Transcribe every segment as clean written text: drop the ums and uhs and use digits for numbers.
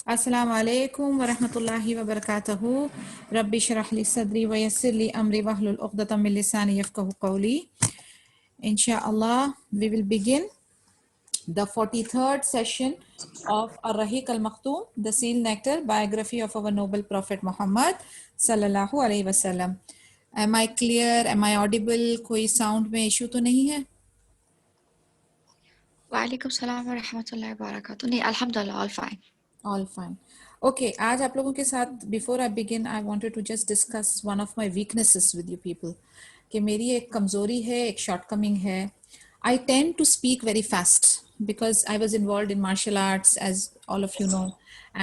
अस्सलाम वालेकुम वरहमतुल्लाहि वबरकातुहू। रब्बि इश्रह ली सदरी व यस्सिर ली अमरी वहलुल उक़दतम मिन लिसानी यफ़क़हू क़ौली। Inshallah, we will begin the 43rd session of Ar-Rahiq al-Maktoum, the Seal Nectar, biography of our noble Prophet Muhammad sallallahu alaihi wasallam. Am I clear? Am I audible? कोई sound में issue तो नहीं है? वालेकुम सलाम व रहमतुल्लाहि व बरकातुहू। नहीं, अल्हम्दुलिल्लाह, all fine. All fine. Okay, आज आप लोगों के साथ before I begin, I wanted to just discuss one of my weaknesses with you people. कि मेरी एक कमज़ोरी है, एक shortcoming है. I tend to speak very fast because I was involved in martial arts, as all of you know,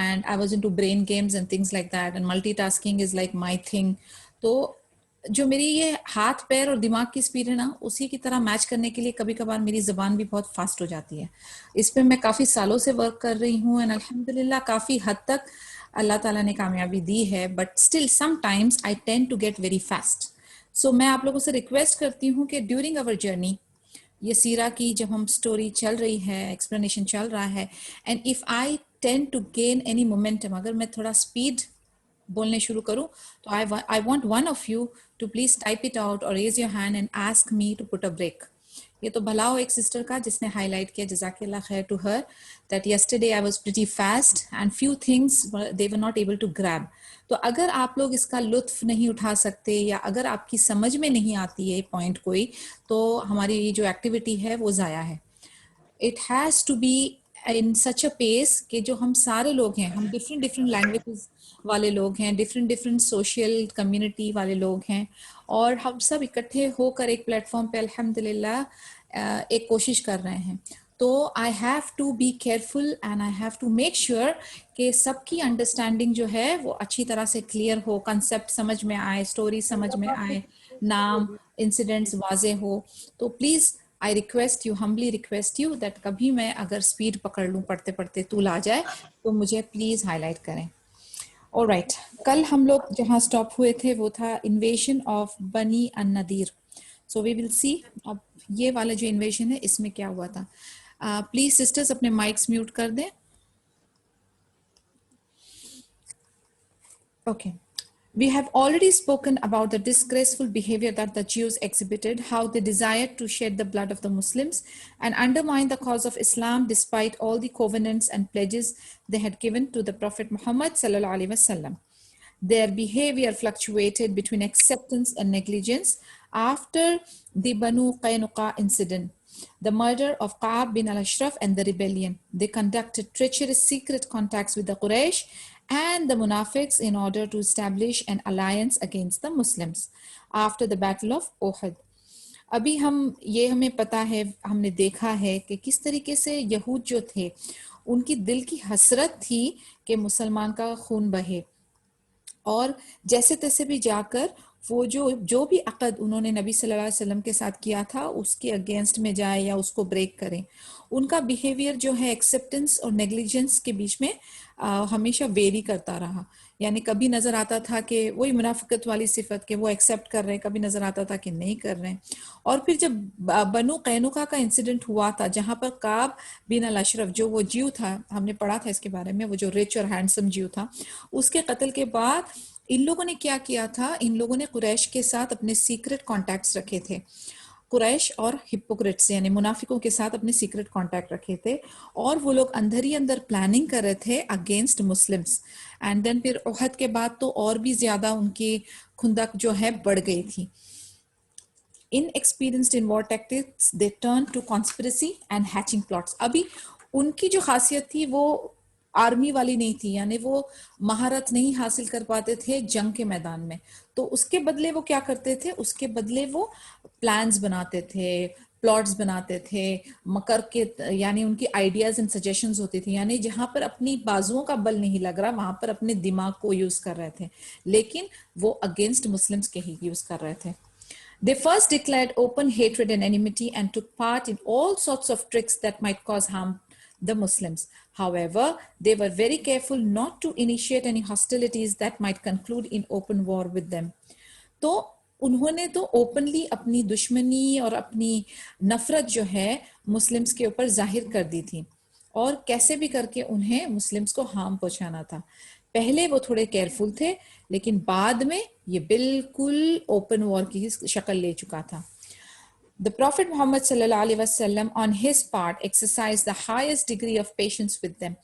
and I was into brain games and things like that, and multitasking is like my thing. तो जो मेरी ये हाथ पैर और दिमाग की speed है ना, उसी की तरह मैच करने के लिए कभी कभार मेरी ज़बान भी बहुत फास्ट हो जाती है. इस पे मैं काफ़ी सालों से वर्क कर रही हूँ एंड अल्हम्दुलिल्लाह काफ़ी हद तक अल्लाह ताला ने कामयाबी दी है, but still sometimes I tend to get very fast. So मैं आप लोगों से रिक्वेस्ट करती हूँ कि ड्यूरिंग अवर जर्नी, ये सीरा की जब हम स्टोरी चल रही है, एक्सप्लेनेशन चल रहा है, and if I tend to gain any momentum, अगर मैं थोड़ा स्पीड बोलने शुरू करूं, तो I want one of you to please type it out और raise your hand and ask me to put a break. ये तो भला हो एक सिस्टर का जिसने हाईलाइट किया, जज़ाकल्लाह खैर to her, that yesterday I was pretty fast and few things they were not able to grab. तो अगर आप लोग इसका लुत्फ नहीं उठा सकते या अगर आपकी समझ में नहीं आती है पॉइंट कोई, तो हमारी ये जो एक्टिविटी है वो ज़ाया है. It has to be in such a pace कि जो हम सारे लोग हैं, हम डिफरेंट डिफरेंट लैंग्वेजेस वाले लोग हैं, डिफरेंट डिफरेंट सोशल कम्युनिटी वाले लोग हैं, और हम सब इकट्ठे होकर एक प्लेटफॉर्म पे अल्हम्दुलिल्लाह एक कोशिश कर रहे हैं. तो I have to be careful and I have to make sure कि सबकी अंडरस्टैंडिंग जो है वो अच्छी तरह से क्लियर हो, कंसेप्ट समझ में आए, स्टोरी समझ में आए, नाम इंसिडेंट्स वाजे हो. तो please I request you, humbly request you that कभी मैं अगर स्पीड पकड़ लूँ पढ़ते पढ़ते तूल आ जाए, तो मुझे प्लीज़ हाईलाइट करें. ऑलराइट, कल हम लोग जहाँ स्टॉप हुए थे वो था इन्वेशन ऑफ बनी अन नदीर. सो वी विल सी अब ये वाला जो इन्वेशन है इसमें क्या हुआ था. प्लीज सिस्टर्स अपने माइक्स म्यूट कर दें. Okay. We have already spoken about the disgraceful behavior that the Jews exhibited, how they desired to shed the blood of the Muslims and undermine the cause of Islam despite all the covenants and pledges they had given to the Prophet Muhammad sallallahu alaihi wasallam. Their behavior fluctuated between acceptance and negligence after the Banu Qaynuqa incident, the murder of Ka'ab bin al-Ashraf and the rebellion. They conducted treacherous secret contacts with the Quraysh and the Munafiqs in order to establish an alliance against the Muslims after the Battle of Uhud. अभी हमें पता है, हमने देखा है कि किस तरीके से यहूद जो थे उनकी दिल की हसरत थी कि मुसलमान का खून बहे, और जैसे तैसे भी जाकर वो जो भी अक़द उन्होंने नबी सल्लल्लाहु अलैहि वसल्लम के साथ किया था उसके अगेंस्ट में जाए या उसको ब्रेक करें. उनका बिहेवियर जो है एक्सेप्टेंस और नेग्लिजेंस के बीच में हमेशा वेरी करता रहा. यानी कभी नज़र आता था कि वही मुनाफिकत वाली सिफत के वो एक्सेप्ट कर रहे हैं, कभी नज़र आता था कि नहीं कर रहे हैं. और फिर जब बनु कैनुका का इंसिडेंट हुआ था जहाँ पर काब बिन अल अशरफ, जो वो जीव था, हमने पढ़ा था इसके बारे में, वो जो रिच और हैंडसम जीव था, उसके कत्ल के बाद इन लोगों ने क्या किया था, इन लोगों ने कुरैश के साथ अपने सीक्रेट कॉन्टैक्ट्स रखे थे. कुरैश और हिपोक्रेट्स यानी मुनाफिकों के साथ अपने सीक्रेट कॉन्टैक्ट रखे थे, और वो लोग अंदर ही अंदर प्लानिंग कर रहे थे अगेंस्ट मुस्लिम्स. एंड देन फिर ओहद के बाद तो और भी ज्यादा उनकी खुंदक जो है बढ़ गई थी. Inexperienced in war tactics, they turned to conspiracy and hatching plots. अभी उनकी जो खासियत थी वो आर्मी वाली नहीं थी, यानी वो महारत नहीं हासिल कर पाते थे जंग के मैदान में. तो उसके बदले वो क्या करते थे, उसके बदले वो प्लान्स बनाते थे, प्लॉट्स बनाते थे, मकर के, यानी उनकी आइडियाज एंड सजेशंस होती थी. यानी जहां पर अपनी बाजुओं का बल नहीं लग रहा वहां पर अपने दिमाग को यूज कर रहे थे, लेकिन वो अगेंस्ट मुस्लिम्स के ही यूज कर रहे थे. They first declared open hatred and enmity and took part in all sorts of tricks that might cause harm the Muslims. However, they were very careful not to initiate any hostilities that might conclude in open war with them. तो उन्होंने तो openly अपनी दुश्मनी और अपनी नफरत जो है मुस्लिम्स के ऊपर जाहिर कर दी थी, और कैसे भी करके उन्हें मुस्लिम्स को हार्म पहुंचाना था। पहले वो थोड़े केयरफुल थे, लेकिन बाद में ये बिल्कुल ओपन वॉर की शक्ल ले चुका था। The Prophet Muhammad sallallahu alaihi wasallam, on his part, exercised the highest degree of patience with them.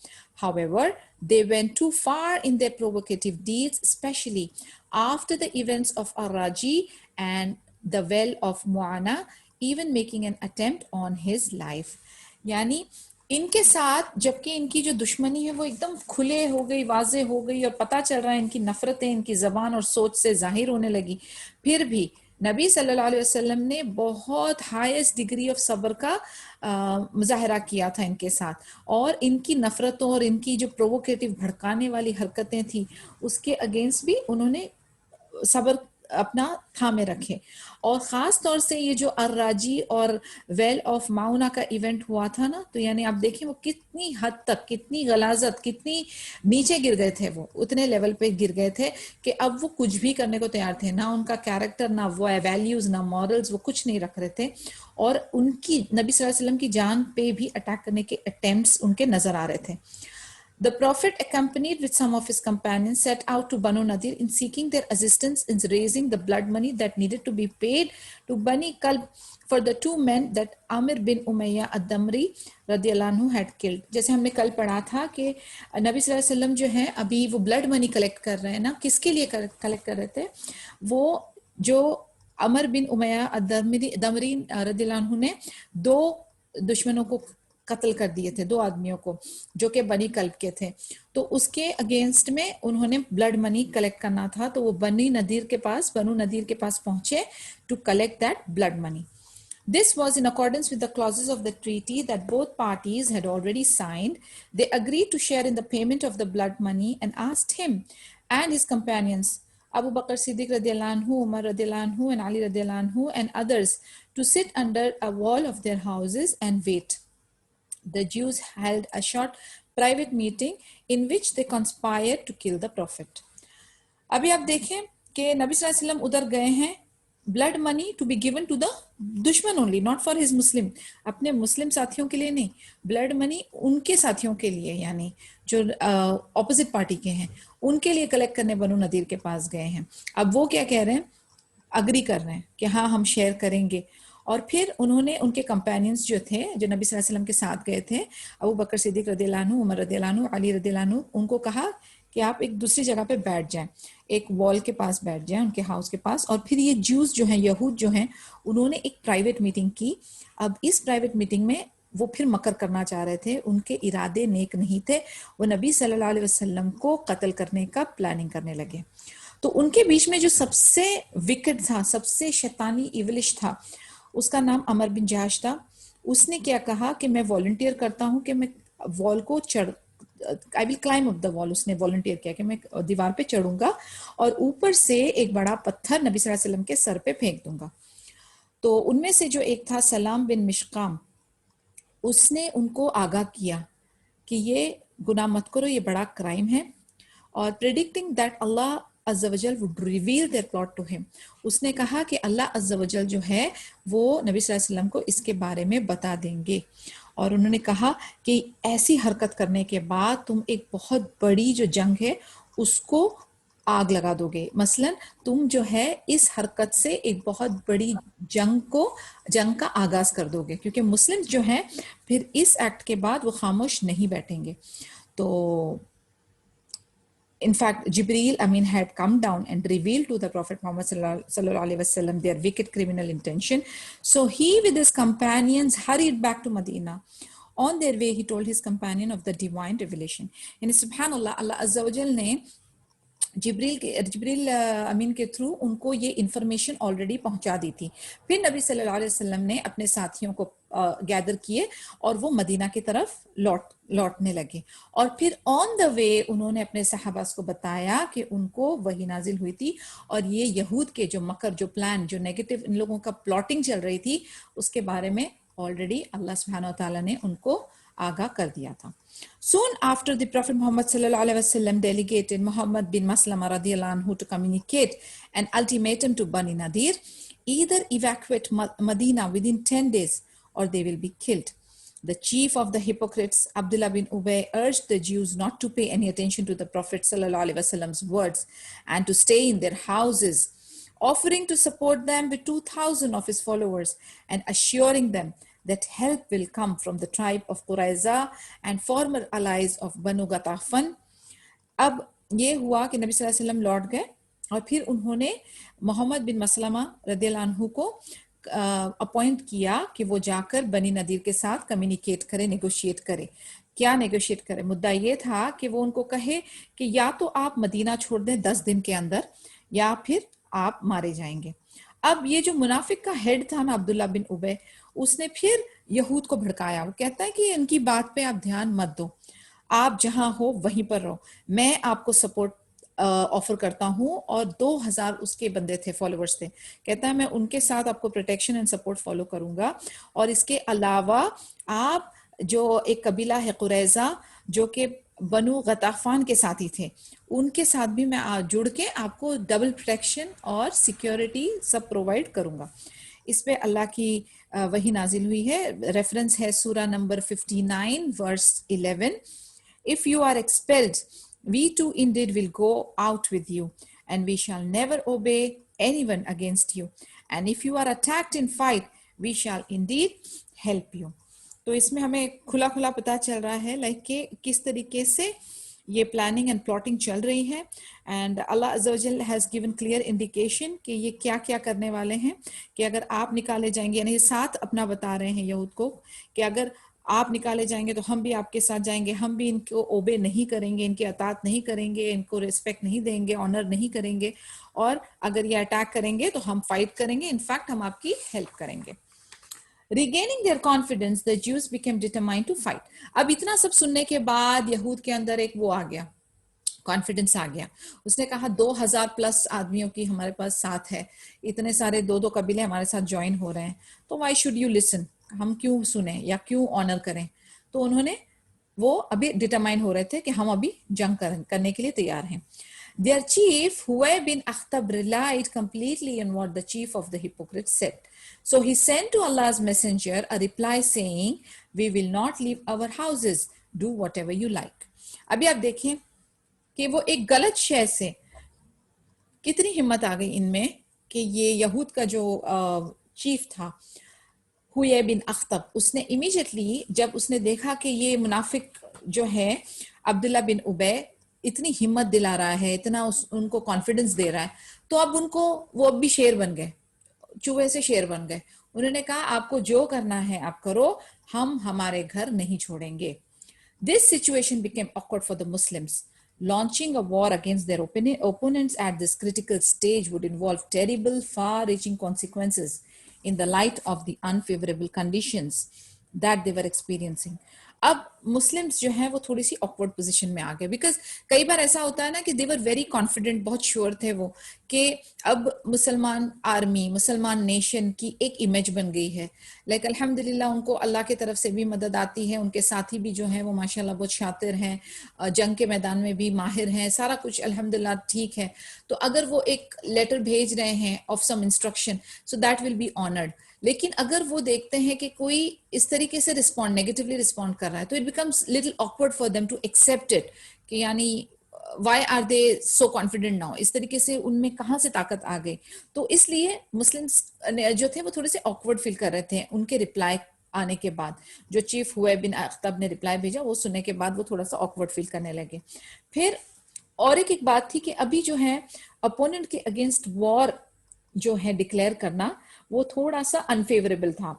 However, they went too far in their provocative deeds, especially after the events of Ar-Raji and the well of Mu'ana, even making an attempt on his life. यानी इनके साथ जबकि इनकी जो दुश्मनी है वो एकदम खुले हो गई, वाजे हो गई, और पता चल रहा है इनकी नफरतें इनकी जबान और सोच से जाहिर होने लगी, फिर भी नबी सल्लल्लाहु अलैहि वसल्लम ने बहुत हाईएस्ट डिग्री ऑफ सब्र का मुजाहरा किया था इनके साथ, और इनकी नफरतों और इनकी जो प्रोवोकेटिव भड़काने वाली हरकतें थी उसके अगेंस्ट भी उन्होंने सब्र अपना थामे रखे। और ख़ास तौर से ये जो अर्राजी और वेल ऑफ माउना का इवेंट हुआ था ना, तो यानी आप देखें वो कितनी हद तक, कितनी गलाजत, कितनी नीचे गिर गए थे, वो उतने लेवल पे गिर गए थे कि अब वो कुछ भी करने को तैयार थे, ना उनका कैरेक्टर, ना वो वैल्यूज़, ना मॉरल्स, वो कुछ नहीं रख रहे थे। और उनकी नबी सल्लल्लाहु अलैहि वसल्लम की जान पे भी अटैक करने के अटेम्प्ट्स उनके नज़र आ रहे थे। The Prophet, accompanied with some of his companions, set out to Banu Nadir in seeking their assistance in raising the blood money that needed to be paid to Bani Kalb for the two men that Amir bin Umayya ad-Damri radiyallahu anhu had killed. जैसे हमने कल पढ़ा था कि नबी सल्लल्लाहु अलैहि वसल्लम जो है अभी वो ब्लड मनी कलेक्ट कर रहे हैं ना, किसके लिए कलेक्ट कर रहे थे? वो जो अमर बिन उमैया दमरी रदियल्लाहु अन्हु ने दो दुश्मनों को कत्ल कर दिए थे, दो आदमियों को जो कि बनी कल्ब के थे, तो उसके अगेंस्ट में उन्होंने ब्लड मनी कलेक्ट करना था। तो वो बनु नदीर के पास पहुंचे to collect that blood money. This was in accordance with the clauses of the treaty that both parties had already signed. They agreed to share in the payment of the blood money and asked him and his companions, Abu Bakr Siddiq radiallahu anhu, Umar radiallahu anhu, and Ali radiallahu anhu, and others, to sit under a wall of their houses and wait. The Jews held a short private meeting in which they conspired to kill the Prophet. अभी आप देखें कि नबी सल्लल्लाहु अलैहि वसल्लम उधर गए हैं, blood money to be given to the दुश्मन only, not for his Muslim, अपने मुस्लिम साथियों के लिए नहीं, ब्लड मनी उनके साथियों के लिए, यानी जो ऑपोजिट पार्टी के हैं उनके लिए कलेक्ट करने बनु नदीर के पास गए हैं। अब वो क्या कह रहे हैं, अग्री कर रहे हैं कि हाँ हम शेयर करेंगे। और फिर उन्होंने उनके कंपेनियंस जो थे, जो नबी सल्लल्लाहु अलैहि वसल्लम के साथ गए थे, अबू बकर सिद्दीक रदियल्लाहु अन्हु, उमर रदियल्लाहु अन्हु, अली रदियल्लाहु अन्हु, उनको कहा कि आप एक दूसरी जगह पे बैठ जाएं, एक वॉल के पास बैठ जाएं, उनके हाउस के पास। और फिर ये ज्यूज जो हैं, यहूद जो हैं, उन्होंने एक प्राइवेट मीटिंग की। अब इस प्राइवेट मीटिंग में वो फिर मकर करना चाह रहे थे, उनके इरादे नेक नहीं थे, वो नबी सल्लल्लाहु अलैहि वसल्लम को कत्ल करने का प्लानिंग करने लगे। तो उनके बीच में जो सबसे विकेट था, सबसे शैतानी इवलिश था, उसका नाम अमर बिन जहाश था। उसने क्या कहा कि मैं वॉलंटियर करता हूं कि मैं वॉल को I will climb up the wall. उसने वॉलंटियर किया कि मैं दीवार पे चढ़ूंगा और ऊपर से एक बड़ा पत्थर नबी सल्लल्लाहु अलैहि वसल्लम के सर पे फेंक दूंगा। तो उनमें से जो एक था सलाम बिन मिशकाम, उसने उनको आगाह किया कि ये गुनाह मत करो, ये बड़ा क्राइम है, और प्रेडिक्टिंग दैट अल्लाह अज़्ज़ा वजल would reveal their plot to him, उसने कहा कि अल्लाह अज़्ज़ा वजल जो है वो नबी सल्लल्लाहु अलैहि वसल्लम को इसके बारे में बता देंगे। और उन्होंने कहा कि ऐसी हरकत करने के बाद तुम एक बहुत बड़ी जो जंग है उसको आग लगा दोगे, मसलन तुम जो है इस हरकत से एक बहुत बड़ी जंग का आगाज कर दोगे, क्योंकि मुस्लिम जो हैं फिर इस एक्ट के बाद वो खामोश नहीं बैठेंगे। तो in fact, Jibreel Amin had come down and revealed to the Prophet Muhammad sallallahu alaihi wasallam their wicked criminal intention. So he with his companions hurried back to Medina. On their way, he told his companion of the divine revelation. And subhanallah, Allah Azza wa Jal ne जिब्रील अमीन के through उनको ये information already पहुंचा दी थी। फिर नबी सल्लल्लाहु अलैहि वसल्लम ने अपने साथियों को गैदर किए और वो मदीना की तरफ लौटने लगे। और फिर ऑन द वे उन्होंने अपने सहाबास को बताया कि उनको वही नाजिल हुई थी और ये यहूद के जो मकर, जो प्लान, जो नेगेटिव इन लोगों का प्लॉटिंग चल रही थी, उसके बारे में ऑलरेडी अल्लाह सुब्हानहू व तआला ने उनको आगाह कर दिया था। Soon after, the Prophet Muhammad sallallahu alaihi wasallam delegated Muhammad bin Maslama radiyallahu anhu to communicate an ultimatum to Bani Nadir: either evacuate Medina within 10 days or they will be killed. The chief of the hypocrites, Abdullah bin Ubay, urged the Jews not to pay any attention to the Prophet sallallahu alaihi wasallam's words and to stay in their houses, offering to support them with 2,000 of his followers and assuring them that help will come from the tribe of Qurayza and former allies of Banu Ghatafan. अब ये हुआ कि नबी सल्लल्लाहु अलैहि वसल्लम लौट गए और फिर उन्होंने मोहम्मद बिन मसलमा रदियल्लाहु अन्हु को अपॉइंट किया कि वो जाकर बनी नदीर के साथ कम्युनिकेट करे, नेगोशिएट करे। क्या नेगोशिएट करे? मुद्दा ये था कि वो उनको कहे कि या तो आप मदीना छोड़ दें 10 दिन के अंदर या फिर आप मारे जाएंगे। अब ये जो मुनाफिक का हेड था ना अब्दुल्ला बिन उबे, उसने फिर यहूद को भड़काया। वो कहता है कि इनकी बात पे आप ध्यान मत दो, आप जहां हो वहीं पर रहो, मैं आपको सपोर्ट ऑफर करता हूं। और 2000 उसके बंदे थे, फॉलोअर्स थे। कहता है मैं उनके साथ आपको प्रोटेक्शन एंड सपोर्ट फॉलो करूंगा, और इसके अलावा आप जो एक कबीला है कुरैजा जो कि बनु गताफान के साथी थे, उनके साथ भी मैं जुड़ के आपको डबल प्रोटेक्शन और सिक्योरिटी सब प्रोवाइड करूंगा। इस पे अल्लाह की वही नाजिल हुई है। रेफरेंस है सूरा number 59 verse 11। If you are expelled, we too indeed will go out with you, and we shall never obey anyone against you. And if you are attacked in fight, we shall indeed help you. तो इसमें हमें खुला खुला पता चल रहा है like कि किस तरीके से ये प्लानिंग एंड प्लॉटिंग चल रही है। एंड अल्लाह अज़्ज़ा वजल हैज़ गिवन क्लियर इंडिकेशन कि ये क्या क्या करने वाले हैं, कि अगर आप निकाले जाएंगे, यानी साथ अपना बता रहे हैं यहूद को कि अगर आप निकाले जाएंगे तो हम भी आपके साथ जाएंगे, हम भी इनको ओबे नहीं करेंगे, इनकी अतात नहीं करेंगे, इनको रिस्पेक्ट नहीं देंगे, ऑनर नहीं करेंगे, और अगर ये अटैक करेंगे तो हम फाइट करेंगे, इनफैक्ट हम आपकी हेल्प करेंगे। Regaining their confidence, the Jews became determined to fight. अब इतना सब सुनने के बाद यहूद के अंदर एक वो आ गया, कॉन्फिडेंस आ गया। उसने कहा 2000 प्लस आदमियों की हमारे पास साथ है, इतने सारे दो दो कबीले हमारे साथ ज्वाइन हो रहे हैं, तो वाई शुड यू लिसन, हम क्यों सुने या क्यों ऑनर करें। तो उन्होंने वो अभी डिटरमाइन हो रहे थे कि हम अभी जंग करने के लिए तैयार हैं। Their chief, Huway bin Akhtab, relied completely on what the chief of the hypocrites said. So he sent to Allah's messenger a reply saying, "We will not leave our houses. Do whatever you like." अभी आप देखें कि वो एक गलत शय से कितनी हिम्मत आ गई इनमें कि ये यहूद का जो चीफ था हुए बिन अख्तब, उसने इमीडिएटली जब उसने देखा कि ये मुनाफिक जो है अब्दुल्ला बिन उबे इतनी हिम्मत दिला रहा है, इतना उनको कॉन्फिडेंस दे रहा है, तो अब उनको वो अब भी शेर बन गए, चूहे से शेर बन गए। उन्होंने कहा आपको जो करना है आप करो, हम हमारे घर नहीं छोड़ेंगे। This situation became awkward for the Muslims. Launching a war against their opponents at this critical stage would involve terrible, far-reaching consequences in the light of the unfavorable conditions that they were experiencing. अब Muslims जो हैं वो थोड़ी सी awkward position में आ गए, because कई बार ऐसा होता है ना कि दे वर वेरी कॉन्फिडेंट, बहुत श्योर थे वो कि अब मुसलमान आर्मी, मुसलमान नेशन की एक इमेज बन गई है। लाइक अल्हम्दुलिल्लाह उनको अल्लाह की तरफ से भी मदद आती है, उनके साथी भी जो हैं वो माशाल्लाह बहुत शातिर हैं, जंग के मैदान में भी माहिर हैं, सारा कुछ अल्हम्दुलिल्लाह ठीक है। तो अगर वो एक लेटर भेज रहे हैं of some instruction, so that will be honoured. लेकिन अगर वो देखते हैं कि कोई इस तरीके से रिस्पॉन्ड, नेगेटिवली रिस्पॉन्ड कर रहा है, तो it becomes little awkward for them to accept it, कि यानी why are they so confident now, इस तरीके से उनमें कहाँ से ताकत आ गई। तो इसलिए मुस्लिम्स जो थे वो थोड़े से ऑकवर्ड फील कर रहे थे उनके रिप्लाई आने के बाद। जो चीफ हुए बिन अख्तब ने रिप्लाई भेजा वो सुनने के बाद वो थोड़ा सा ऑकवर्ड फील करने लगे। फिर और एक बात थी कि अभी जो है अपोनेंट के अगेंस्ट वॉर जो है डिक्लेयर करना वो थोड़ा सा अनफेवरेबल था,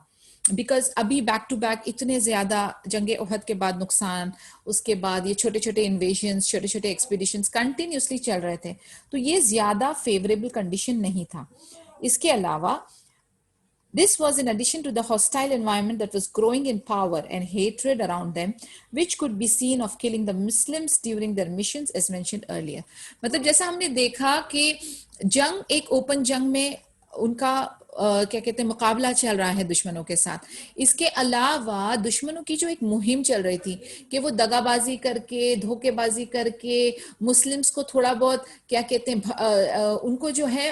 बिकॉज अभी बैक टू बैक इतने ज्यादा जंगे उहद के बाद नुकसान, उसके बाद ये छोटे छोटे इन्वेजन्स, छोटे छोटे एक्सपीडिशंस कंटिन्यूसली चल रहे थे, तो ये ज्यादा फेवरेबल कंडीशन नहीं था। इसके अलावा this was in addition to the hostile environment that was growing in power and hatred around them, which could be seen of killing the Muslims during their missions as mentioned earlier. मतलब जैसा हमने देखा कि जंग, एक open जंग में उनका क्या कहते हैं मुकाबला चल रहा है दुश्मनों के साथ। इसके अलावा दुश्मनों की जो एक मुहिम चल रही थी कि वो दगाबाजी करके, धोखेबाजी करके मुस्लिम्स को थोड़ा बहुत क्या कहते हैं उनको जो है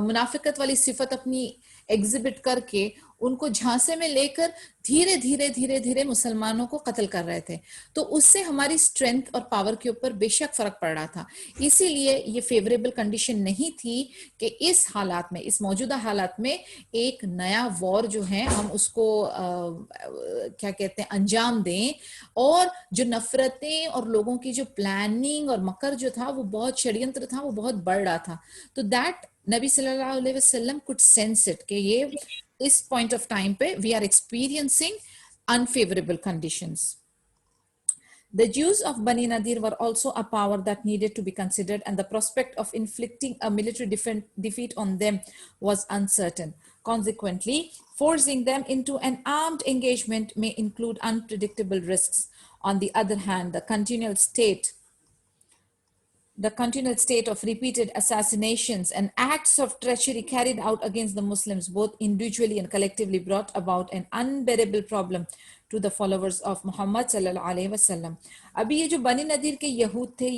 मुनाफिकत वाली सिफत अपनी एग्जिबिट करके उनको झांसे में लेकर धीरे धीरे धीरे धीरे मुसलमानों को कत्ल कर रहे थे। तो उससे हमारी स्ट्रेंथ और पावर के ऊपर बेशक फर्क पड़ रहा था। इसीलिए ये फेवरेबल कंडीशन नहीं थी कि इस हालात में, इस मौजूदा हालात में एक नया वॉर जो है हम उसको क्या कहते हैं अंजाम दें, और जो नफरतें और लोगों की जो प्लानिंग और मकर जो था वो बहुत षड्यंत्र था, वो बहुत बढ़ रहा था। तो दैट नबी सल्लल्लाहु अलैहि वसल्लम कुड सेंस इट कि ये इस पॉइंट ऑफ टाइम पे we are experiencing unfavorable conditions. The Jews of Bani Nadir were also a power that needed to be considered, and the prospect of inflicting a military defeat on them was uncertain. Consequently, forcing them into an armed engagement may include unpredictable risks. On the other hand, the continual state of repeated assassinations and acts of treachery carried out against the Muslims, both individually and collectively, brought about an unbearable problem to the followers of Muhammad sallallahu alaihi wasallam. अभी ये जो बनी नदीर के यहूद थे,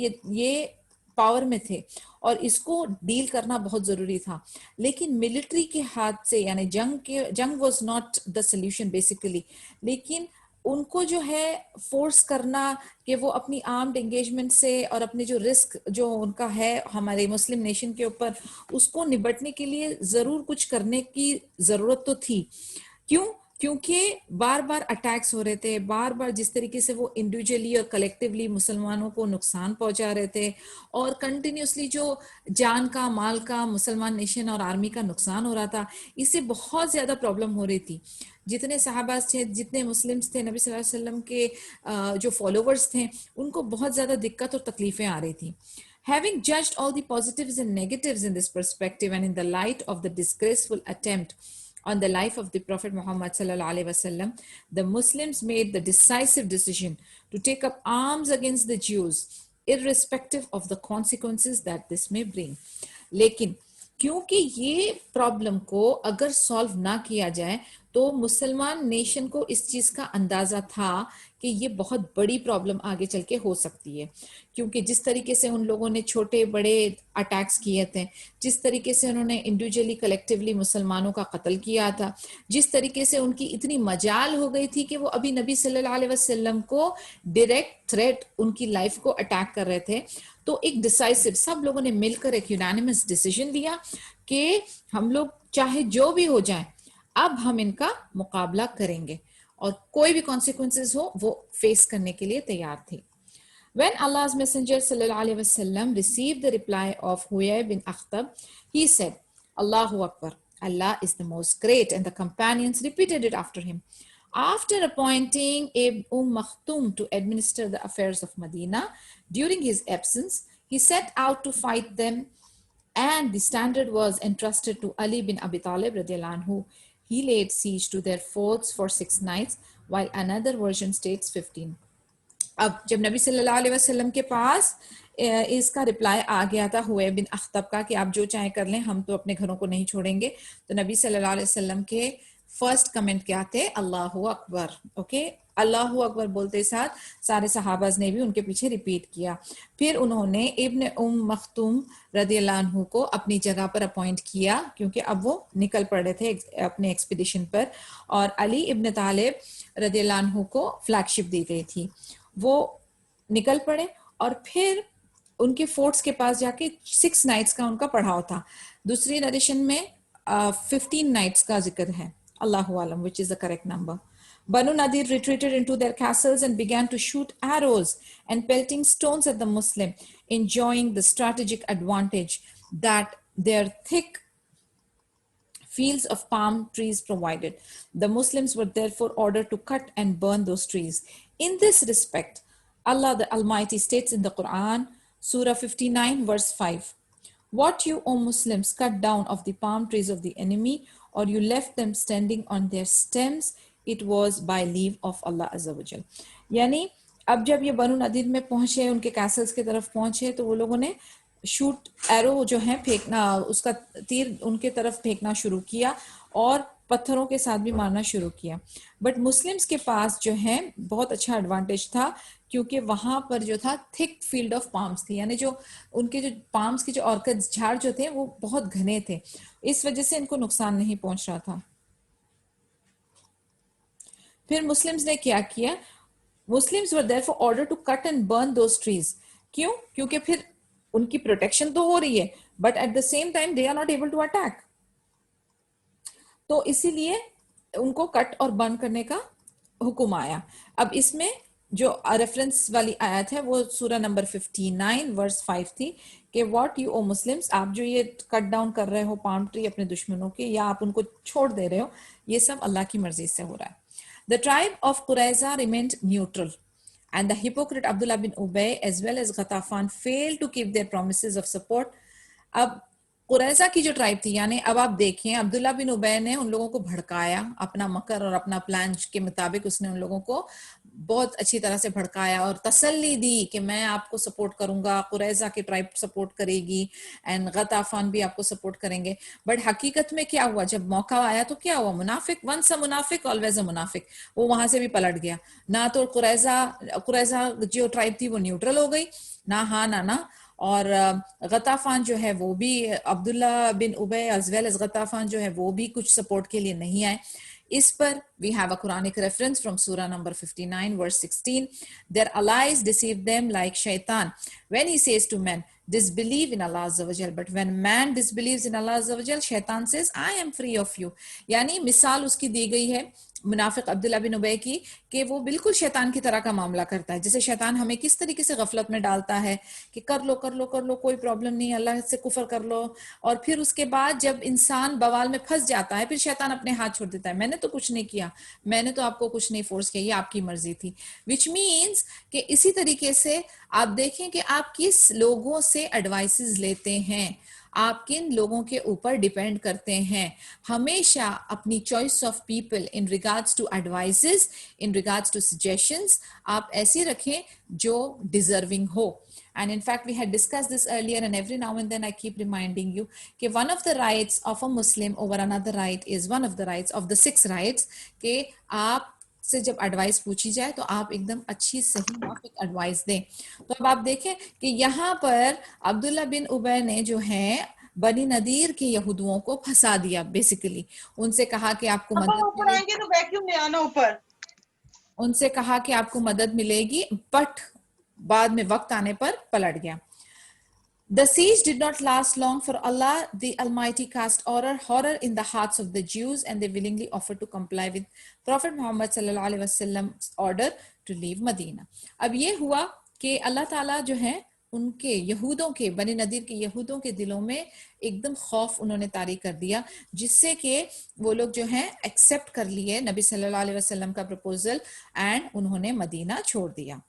ये power में थे और इसको डील करना बहुत जरूरी था, लेकिन मिलिट्री के हाथ से, यानी जंग was not the solution basically, लेकिन उनको जो है फोर्स करना कि वो अपनी आर्म्ड एंगेजमेंट से और अपने जो रिस्क जो उनका है हमारे मुस्लिम नेशन के ऊपर, उसको निपटने के लिए जरूर कुछ करने की जरूरत तो थी। क्यों? क्योंकि बार बार अटैक्स हो रहे थे, बार बार जिस तरीके से वो इंडिविजुअली और कलेक्टिवली मुसलमानों को नुकसान पहुंचा रहे थे, और कंटिन्यूसली जो जान का, माल का, मुसलमान नेशन और आर्मी का नुकसान हो रहा था, इससे बहुत ज्यादा प्रॉब्लम हो रही थी। जितने सहाबाज थे, जितने मुस्लिम्स थे, नबी सल्लल्लाहु अलैहि वसल्लम के जो फॉलोवर्स थे, उनको बहुत ज्यादा दिक्कत और तकलीफें आ रही थी। Having judged all the positives and negatives in this perspective, and in the light of the disgraceful attempt on the life of the Prophet Muhammad sallallahu alaihi wasallam, the Muslims made the decisive decision to take up arms against the Jews, irrespective of the consequences that this may bring. लेकिन क्योंकि ये problem को अगर solve ना किया जाए, तो मुसलमान नेशन को इस चीज का अंदाजा था कि ये बहुत बड़ी प्रॉब्लम आगे चल के हो सकती है। क्योंकि जिस तरीके से उन लोगों ने छोटे बड़े अटैक्स किए थे, जिस तरीके से उन्होंने इंडिविजुअली कलेक्टिवली मुसलमानों का कत्ल किया था, जिस तरीके से उनकी इतनी मजाल हो गई थी कि वो अभी नबी सल्लल्लाहु अलैहि वसल्लम को डायरेक्ट थ्रेट उनकी लाइफ को अटैक कर रहे थे, तो एक डिसाइसिव, सब लोगों ने मिलकर एक यूनानिमस डिसीजन लिया कि हम लोग चाहे जो भी हो जाए, अब हम इनका मुकाबला करेंगे और कोई भी कॉन्सिक्वेंसेस हो वो फेस करने के लिए तैयार थे। When Allah's Messenger sallallahu alaihi wasallam received the reply of Huyay bin Akhtab, he said, Allahu Akbar, Allah is the most great, and the companions repeated it after him. After appointing Ibn Maktoum to administer the affairs of Medina during his absence, he set out to fight them, and the standard was entrusted to Ali bin Abi Talib radiallahu anhu. He laid siege to their forts for 6 nights, while another version states 15. अब जब नबी सल्लल्लाहु अलैहि वसल्लम के पास इसका reply आ गया था हुए बिन अख्तब का कि आप जो चाहे कर लें, हम तो अपने घरों को नहीं छोड़ेंगे, तो नबी सल्लल्लाहु अलैहि वसल्लम के फर्स्ट कमेंट क्या थे? अल्लाहु अकबर। ओके, अल्लाहु अकबर बोलते साथ सारे सहाबाज ने भी उनके पीछे रिपीट किया। फिर उन्होंने इब्न मखतूम रदियल्लाहु अन्हु को अपनी जगह पर अपॉइंट किया, क्योंकि अब वो निकल पड़े थे अपने एक्सपीडिशन पर, और अली इब्न तालिब रदियल्लाहु अन्हु को फ्लैगशिप दी गई थी। वो निकल पड़े और फिर उनके फोर्ट्स के पास जाके 6 नाइट्स का उनका पड़ाव था। दूसरी नरेशन में 15 नाइट्स का जिक्र है, Allahu alam, which is the correct number. Banu Nadir retreated into their castles and began to shoot arrows and pelting stones at the Muslim, enjoying the strategic advantage that their thick fields of palm trees provided. The Muslims were therefore ordered to cut and burn those trees. In this respect, Allah the Almighty states in the Quran, Surah 59, verse 5, what you, O Muslims, cut down of the palm trees of the enemy, or you left them standing on their stems, it was by leave of Allah Azza wa Jal. यानी अब जब ये बनु नदीर में पहुंचे, उनके Castle's की तरफ पहुंचे, तो वो लोगों ने शूट एरो जो है फेंकना, उसका तीर उनके तरफ फेंकना शुरू किया और पत्थरों के साथ भी मारना शुरू किया। बट मुस्लिम्स के पास जो है बहुत अच्छा एडवांटेज था, क्योंकि वहां पर जो था थिक फील्ड ऑफ पाम्स थी, यानी जो उनके जो पाम्स के जो ऑर्किड झाड़ जो थे वो बहुत घने थे, इस वजह से इनको नुकसान नहीं पहुंच रहा था। फिर मुस्लिम्स ने क्या किया, Muslims were therefore order to cut and burn those trees. क्यों? क्योंकि फिर उनकी प्रोटेक्शन तो हो रही है, but at the same time they are not able to attack, तो इसीलिए उनको कट और बर्न करने का हुक्म आया। अब इसमें जो रेफरेंस वाली आयत है वो सूरा नंबर 59 वर्स 5 थी कि व्हाट यू ओ मुस्लिम्स, आप जो ये कट डाउन कर रहे हो पाम ट्री अपने दुश्मनों के, या आप उनको छोड़ दे रहे हो, ये सब अल्लाह की मर्जी से हो रहा है। The tribe of Qurayza remained neutral and the hypocrite Abdullah bin Ubay as well as Ghatafan failed to keep their promises of support. अब कुरैजा की जो ट्राइब थी, यानी अब आप देखें अब्दुल्ला बिन उबय ने उन लोगों को भड़काया, अपना मकर और अपना प्लान के मुताबिक उसने उन लोगों को बहुत अच्छी तरह से भड़काया और तसल्ली दी कि मैं आपको सपोर्ट करूंगा, कुरैजा की ट्राइब सपोर्ट करेगी एंड गताफान भी आपको सपोर्ट करेंगे। बट हकीकत में क्या हुआ, जब मौका आया तो क्या हुआ, मुनाफिक, वंस अ मुनाफिक ऑलवेज अ मुनाफिक, वो वहां से भी पलट गया। ना तो कुरैजा जो ट्राइब थी वो न्यूट्रल हो गई, ना हाँ ना, और गताफान जो है वो भी, अब्दुल्ला बिन उबय एज वेल एज गताफान जो है वो भी कुछ सपोर्ट के लिए नहीं आए। इस पर we have a Quranic reference from सूरा number 59 verse 16, their allies deceive them like shaitan when he says to men disbelieve in Allah Azza wa Jal, but when man disbelieves in Allah Azza wa Jal, shaitan says I am free of you। यानी मिसाल उसकी दी गई है मुनाफिक अब्दुल्ला बिन उबय की कि वो बिल्कुल शैतान की तरह का मामला करता है, जैसे शैतान हमें किस तरीके से गफलत में डालता है कि कर लो कर लो कर लो, कोई प्रॉब्लम नहीं, अल्लाह से कुफर कर लो, और फिर उसके बाद जब इंसान बवाल में फंस जाता है फिर शैतान अपने हाथ छोड़ देता है, मैंने तो कुछ नहीं किया, मैंने तो आपको कुछ नहीं फोर्स किया, ये आपकी मर्जी थी। विच मीन्स कि इसी तरीके से आप देखें कि आप किस लोगों से एडवाइसेस लेते हैं, आप किन लोगों के ऊपर डिपेंड करते हैं। हमेशा अपनी choice of people in regards to advices, in regards to suggestions, आप ऐसी रखें जो डिजर्विंग हो। And in fact, we had discussed this earlier, and every now and then I keep reminding you that one of the rights of a Muslim over another right is one of the rights of the 6 rights कि आप से जब advice पूछी जाए तो आप एकदम अच्छी सही वाफिक एडवाइस दें। तो अब आप देखें कि यहाँ पर अब्दुल्ला बिन उबय ने जो है बनी नदीर के यहूदियों को फंसा दिया, बेसिकली उनसे कहा कि आपको मदद ऊपर मिलेगी, आएंगे तो वैक्यूम ले आना ऊपर, उनसे कहा कि आपको मदद मिलेगी, बट बाद में वक्त आने पर पलट गया। The siege did not last long, for Allah the Almighty cast horror in the hearts of the Jews, and they willingly offered to comply with Prophet Muhammad sallallahu alaihi wasallam's order to leave Medina। अब ये हुआ कि अल्लाह ताला जो है उनके यहूदों के, बनी नदीर के यहूदों के दिलों में एकदम खौफ उन्होंने तारी कर दिया, जिससे कि वो लोग जो हैं एक्सेप्ट कर लिए नबी सल्लल्लाहु अलैहि वसल्लम का प्रपोजल एंड उन्होंने मदीना छोड़ दिया।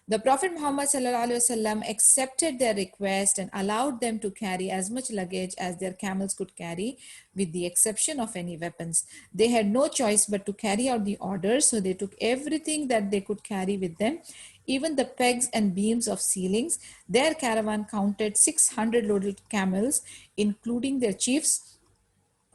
The Prophet Muhammad sallallahu alaihi wasallam accepted their request and allowed them to carry as much luggage as their camels could carry, with the exception of any weapons. They had no choice but to carry out the orders, so they took everything that they could carry with them, even the pegs and beams of ceilings. Their caravan counted 600 loaded camels, including their chiefs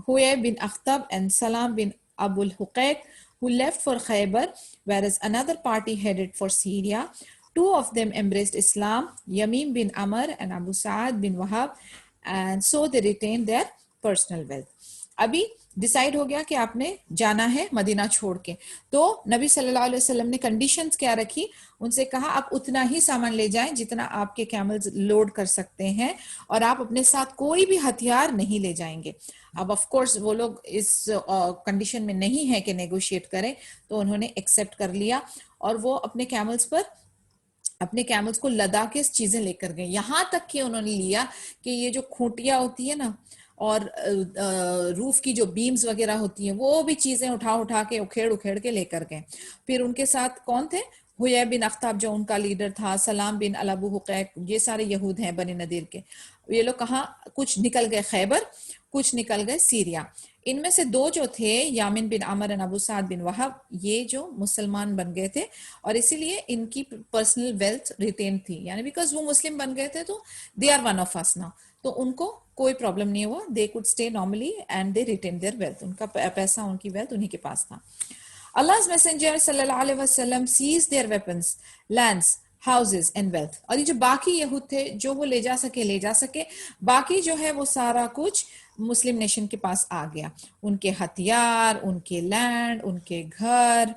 Huyay bin Akhtab and Salam bin Abul Huqaiq, who left for Khaybar, whereas another party headed for Syria. Two of them embraced Islam, Yamim bin Amr and Abu Sa'ad bin Wahab, and so they retained their personal wealth. अभी decide हो गया कि आपने जाना है Medina छोड़ के, तो नबी सल्लल्लाहु अलैहि वसल्लम ने कंडीशंस क्या रखी, उनसे कहा आप उतना ही सामान ले जाएं जितना आपके कैमल्स लोड कर सकते हैं, और आप अपने साथ कोई भी हथियार नहीं ले जाएंगे। अब ऑफ कोर्स वो लोग इस कंडीशन में नहीं है कि नेगोशिएट करें, तो उन्होंने एक्सेप्ट कर लिया और वो अपने कैमल्स को लदा के चीजें लेकर गए, यहां तक कि उन्होंने लिया कि ये जो खूंटिया होती है ना और रूफ की जो बीम्स वगैरह होती हैं वो भी चीजें उठा उठा के उखेड़ उखेड़ के लेकर गए। फिर उनके साथ कौन थे, हुया बिन अख्ताब जो उनका लीडर था, सलाम बिन अबू हुकैक, ये सारे यहूद हैं बनी नदीर के। ये लोग कहाँ, कुछ निकल गए खैबर, कुछ निकल गए सीरिया। इनमें से दो जो थे, यामिन बिन आमर और अबू साद बिन वहाब, ये जो मुसलमान बन गए थे और इसीलिए इनकी पर्सनल वेल्थ रिटेन थी, यानी बिकॉज वो मुस्लिम बन गए थे तो they are one of us now, तो उनको कोई प्रॉब्लम नहीं हुआ, they could stay normally and they retain their wealth, उनका पैसा, उनकी वेल्थ उन्हीं के पास था। Allah's messenger sallallahu alaihi wasallam seized their weapons, lands, houses and wealth। और ये जो बाकी यहूद थे जो वो ले जा सके, बाकी जो है वो सारा कुछ मुस्लिम नेशन के पास आ गया, उनके हथियार, उनके लैंड, उनके घर,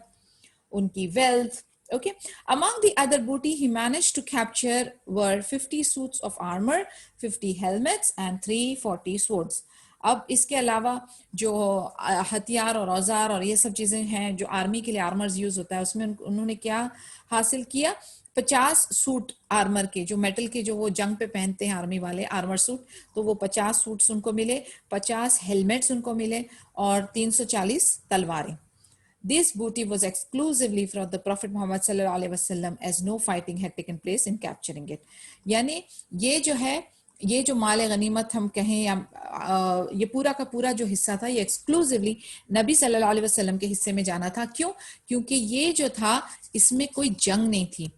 उनकी wealth. Okay, among the other booty he managed to capture were 50 suits of armor, 50 helmets and 340 swords. अब इसके अलावा जो हथियार और औजार और ये सब चीजें हैं जो आर्मी के लिए आर्मर्स यूज होता है उसमें उन्होंने क्या हासिल किया, 50 सूट आर्मर के, जो मेटल के जो वो जंग पे पहनते हैं आर्मी वाले आर्मर सूट, तो वो 50 सूट्स उनको मिले, 50 हेलमेट्स उनको मिले और 340 तलवारें. This booty was exclusively from the Prophet Muhammad sallallahu alaihi wasallam, as no fighting had taken place in capturing it. यानी ये जो है, ये जो माल गनीमत हम कहें या ये पूरा का पूरा जो हिस्सा था ये एक्सक्लूसिवली नबी सल्लल्लाहु अलैहि वसल्लम के हिस्से में जाना था. क्यों? क्योंकि ये जो था इसमें कोई जंग नहीं थी.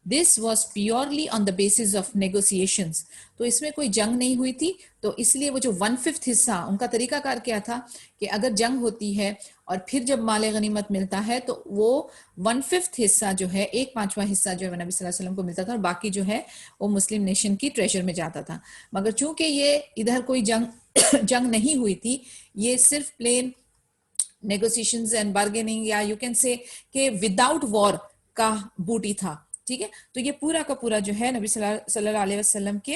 This was purely on the basis of negotiations. तो इसमें कोई जंग नहीं हुई थी, तो इसलिए वो जो 1/5 हिस्सा, उनका तरीकाकार क्या था कि अगर जंग होती है और फिर जब माल गनीमत मिलता है तो वो 1/5 हिस्सा जो है, 1/5वां हिस्सा जो है नबी सल्लल्लाहु अलैहि वसल्लम को मिलता था और बाकी जो है वो मुस्लिम नेशन की ट्रेजर में जाता था. मगर चूंकि ये इधर कोई जंग जंग नहीं हुई थी, ये सिर्फ प्लेन नेगोशिएशंस एंड बार्गेनिंग या यू कैन से कि विदाउट वॉर का बूटी था. ठीक है, तो ये पूरा का पूरा जो है नबी सल्लल्लाहु अलैहि वसल्लम के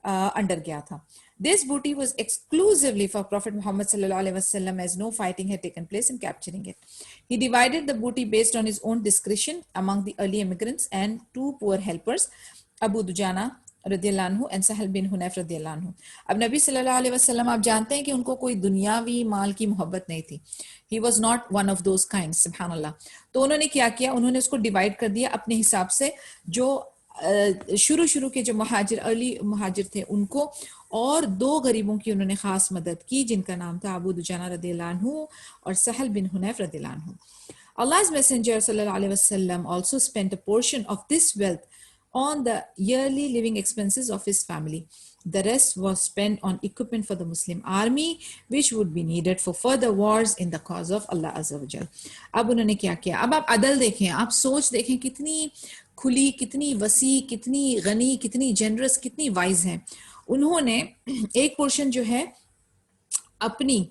अंडर गया था. This booty was exclusively for Prophet Muhammad sallallahu alaihi wasallam, as no fighting had taken place in capturing it. He divided the booty based on his own discretion among the early immigrants and two poor helpers, Abu Dujana रदियल्लाहु अन्हु and सहल बिन हुनैफ रदियल्लाहु अन्हु. अब नबी सल्लल्लाहु अलैहि वसल्लम आप जानते हैं कि उनको कोई दुनियावी माल की मोहब्बत नहीं थी. He was not one of those kind, सुभान अल्लाह. तो उन्होंने क्या किया, उन्होंने उसको डिवाइड कर दिया अपने हिसाब से. जो शुरू के जो महाजिर, अर्ली महाजिर थे उनको, और दो गरीबों की उन्होंने खास मदद की जिनका नाम था अबू दुजाना रदियल्लाहु अन्हु और सहल बिन हुनैफ रदियल्लाहु अन्हु. Allah's Messenger sallallahu alaihi wasallam also spent a portion of this wealth on the yearly living expenses of his family. The rest was spent on equipment for the Muslim army, which would be needed for further wars in the cause of Allah Azza wa Jal. अब उन्होंने क्या किया, अब आप अदल देखें, आप सोच देखें कितनी खुली, कितनी वसी, कितनी गनी, कितनी जनरस, कितनी वाइज है. उन्होंने एक पोर्शन जो है अपनी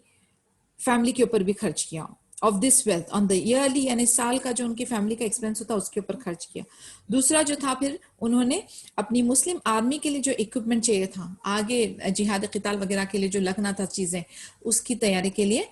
फैमिली के ऊपर भी खर्च किया, of this wealth on the yearly, यानी साल का जो उनकी फैमिली का एक्सपेंस होता है उसके ऊपर खर्च किया. दूसरा जो था, फिर उन्होंने अपनी मुस्लिम आर्मी के लिए जो इक्विपमेंट चाहिए था, आगे जिहाद क़िताल वगैरह के लिए जो लगना था चीजें, उसकी तैयारी के लिए